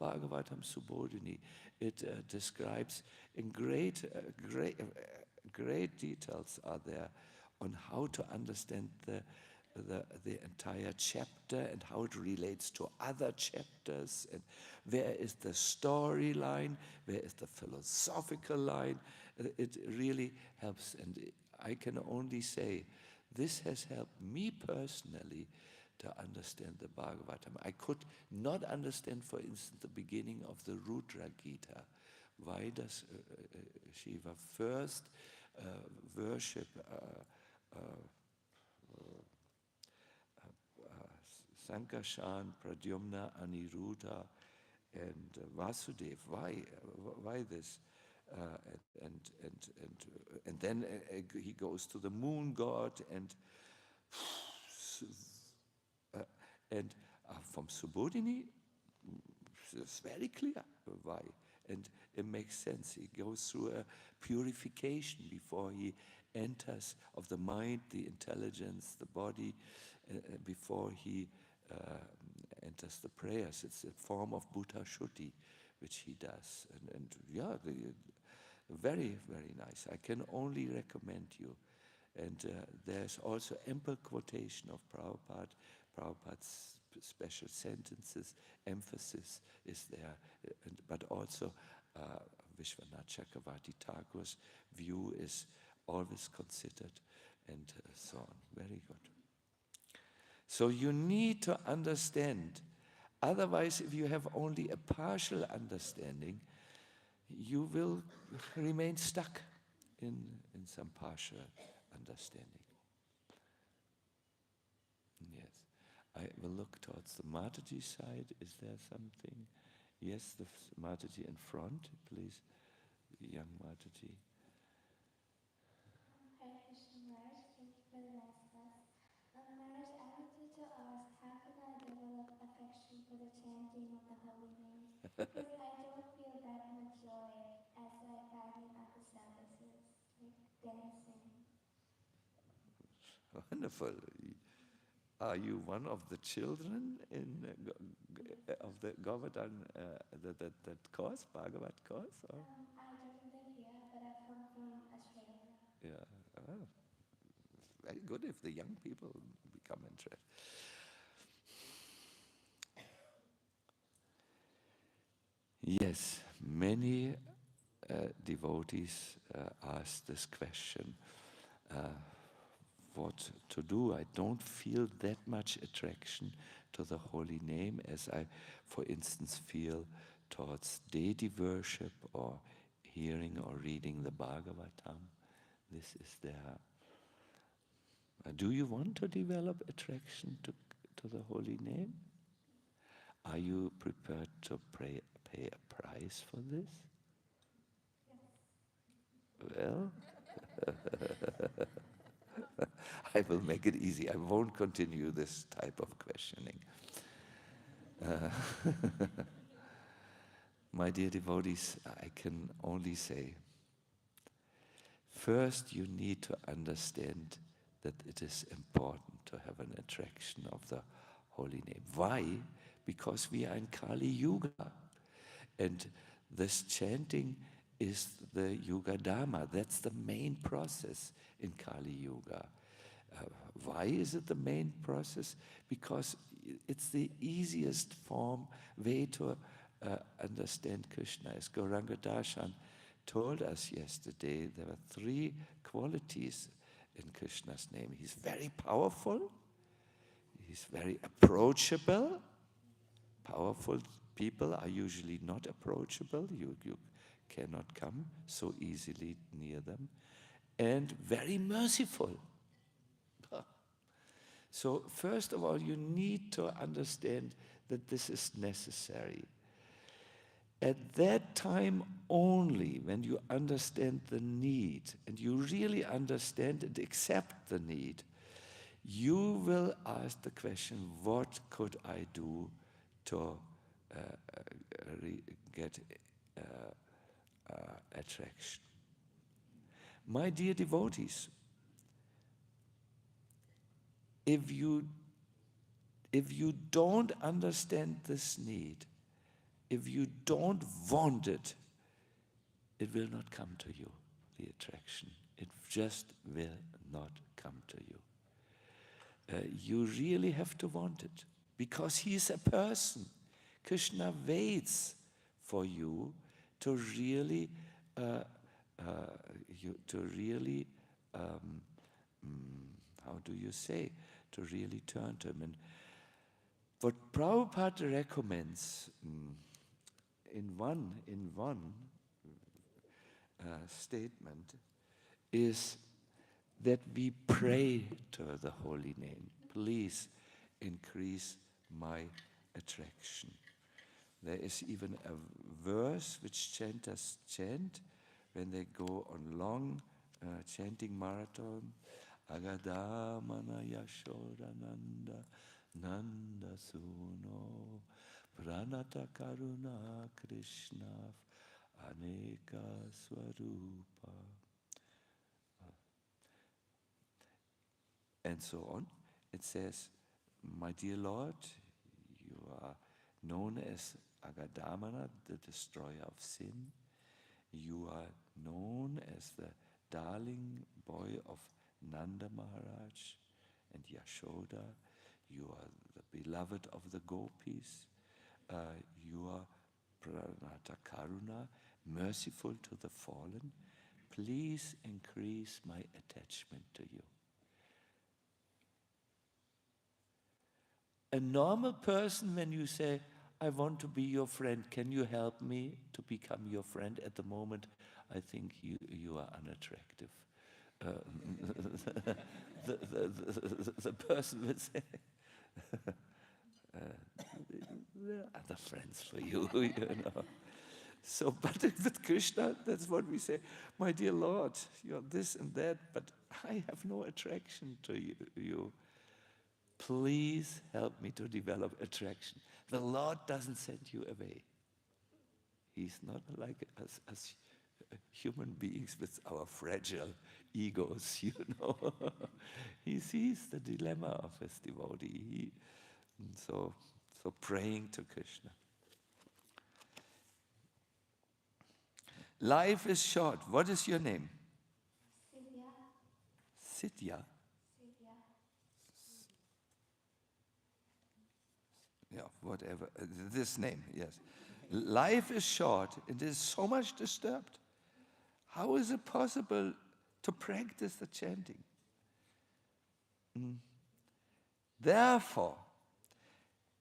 Bhagavatam Subodhini. It describes in great details are there on how to understand the entire chapter and how it relates to other chapters, and where is the storyline, where is the philosophical line. It really helps, and I can only say this has helped me personally to understand the Bhagavatam. I could not understand, for instance, the beginning of the Rudra Gita. Why does Shiva first worship Sankarshan, Pradyumna, Aniruddha, and Vasudev? Why this? And then he goes to the moon god, and from Subodhini, it's very clear why, and it makes sense. He goes through a purification before he enters of the mind, the intelligence, the body, before he enters the prayers. It's a form of Bhuta Shuddhi, which he does. And yeah, very, very nice. I can only recommend you. And there's also ample quotation of Prabhupada. Prabhupada's special sentences, emphasis is there. But also Vishwanath Chakravarti Thakur's view is always considered, and so on. Very good. So you need to understand. Otherwise, if you have only a partial understanding, you will remain stuck in some partial understanding. Yes. I will look towards the Mataji side. Is there something? Yes, the Mataji in front, please. Young Mataji. Hare Krishna Maharaj, thank you for the nice class. Maharaj, I wanted to ask, how can I develop affection for the chanting of the holy names? Because I don't feel that much joy as I find in other services, like dancing. Wonderful. Are you one of the children of the Govardhan, that course, Bhagavat course? Or? I don't live here, but I've come from Australia. Yeah. Oh. Very good if the young people become interested. Yes, Many devotees ask this question, what to do? I don't feel that much attraction to the holy name as I, for instance, feel towards deity worship or hearing or reading the Bhagavatam. This is there. Do you want to develop attraction to the holy name? Are you prepared to pay a price for this? Well, I will make it easy. I won't continue this type of questioning. My dear devotees, I can only say, first you need to understand that it is important to have an attraction of the holy name. Why? Because we are in Kali Yuga. And this chanting is the Yuga Dharma. That's the main process in Kali Yuga. Why is it the main process? Because it's the easiest way to understand Krishna. As Gauranga Darshan told us yesterday, there are 3 qualities in Krishna's name. He's very powerful. He's very approachable. Powerful people are usually not approachable. You cannot come so easily near them. And very merciful. So first of all, you need to understand that this is necessary. At that time only, when you understand the need, and you really understand and accept the need, you will ask the question, what could I do to get attraction? My dear devotees, if you don't understand this need, if you don't want it, it will not come to you, the attraction. It just will not come to you. You really have to want it, because he is a person. Krishna waits for you to really, how do you say, to really turn to him. And what Prabhupada recommends in one statement is that we pray to the holy name. Please increase my attraction. There is even a verse which chanters chant when they go on long chanting marathon. Agadamana Yashodananda Nanda Suno Pranata Karuna Krishna Aneka Swarupa. And so on. It says, my dear Lord, you are known as Agadamana, the destroyer of sin. You are known as the darling boy of Nanda Maharaj and Yashoda. You are the beloved of the gopis. You are Pranata Karuna, merciful to the fallen. Please increase my attachment to you. A normal person, when you say, I want to be your friend, can you help me to become your friend? At the moment, I think you are unattractive. The person would say, there are other friends for you, you know. So, but with Krishna, that's what we say, my dear Lord, you're this and that, but I have no attraction to you. Please help me to develop attraction. The Lord doesn't send you away. He's not like us as human beings with our fragile egos, you know. He sees the dilemma of his devotee. So praying to Krishna. Life is short. What is your name? Sidhya. Sidhya? Yeah, whatever. This name, yes. Life is short. It is so much disturbed. How is it possible to practice the chanting? Therefore,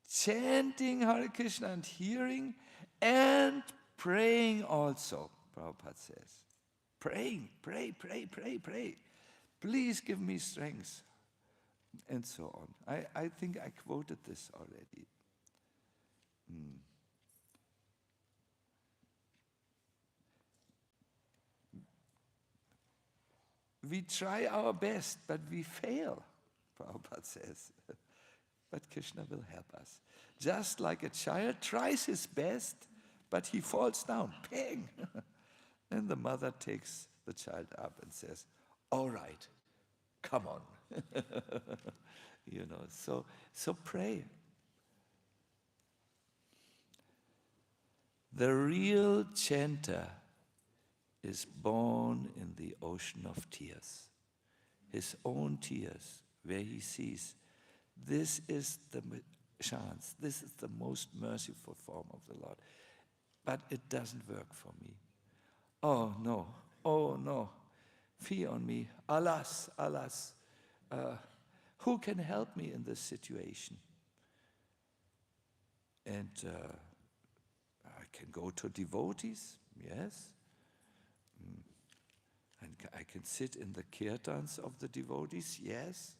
chanting Hare Krishna and hearing and praying also, Prabhupada says. Praying, pray, pray, pray, pray. Please give me strength. And so on. I think I quoted this already. We try our best, but we fail, Prabhupada says. But Krishna will help us. Just like a child tries his best, but he falls down, pang! And the mother takes the child up and says, all right, come on. So pray. The real chanter is born in the ocean of tears, his own tears, where he sees, this is the chance, this is the most merciful form of the Lord, but it doesn't work for me. Oh no, fie on me, alas, alas, who can help me in this situation? And I can go to devotees, yes. And I can sit in the Kirtans of the devotees, yes.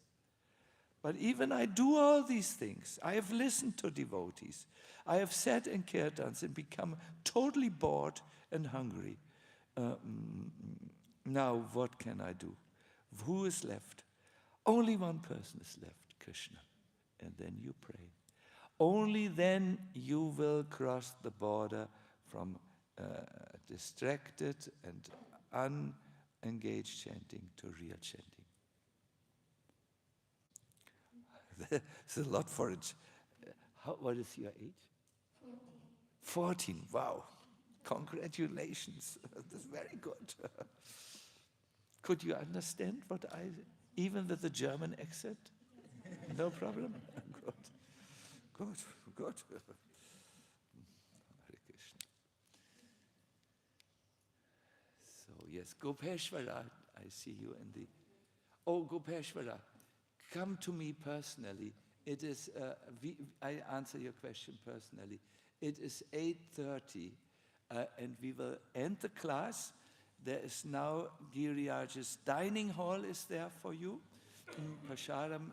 But even I do all these things. I have listened to devotees. I have sat in Kirtans and become totally bored and hungry. Now what can I do? Who is left? Only one person is left, Krishna. And then you pray. Only then you will cross the border from distracted and unengaged chanting to real chanting. There's a lot for it. What is your age? 14. Wow. Congratulations. That's very good. Could you understand what even with the German accent? No problem? Good. Hare Krishna. So yes, Gopeshwara, I see you in the... Oh, Gopeshwara, come to me personally. It is, I answer your question personally. It is 8:30 and we will end the class. There is now Giriaj's dining hall is there for you. Pasharam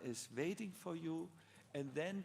is waiting for you. And then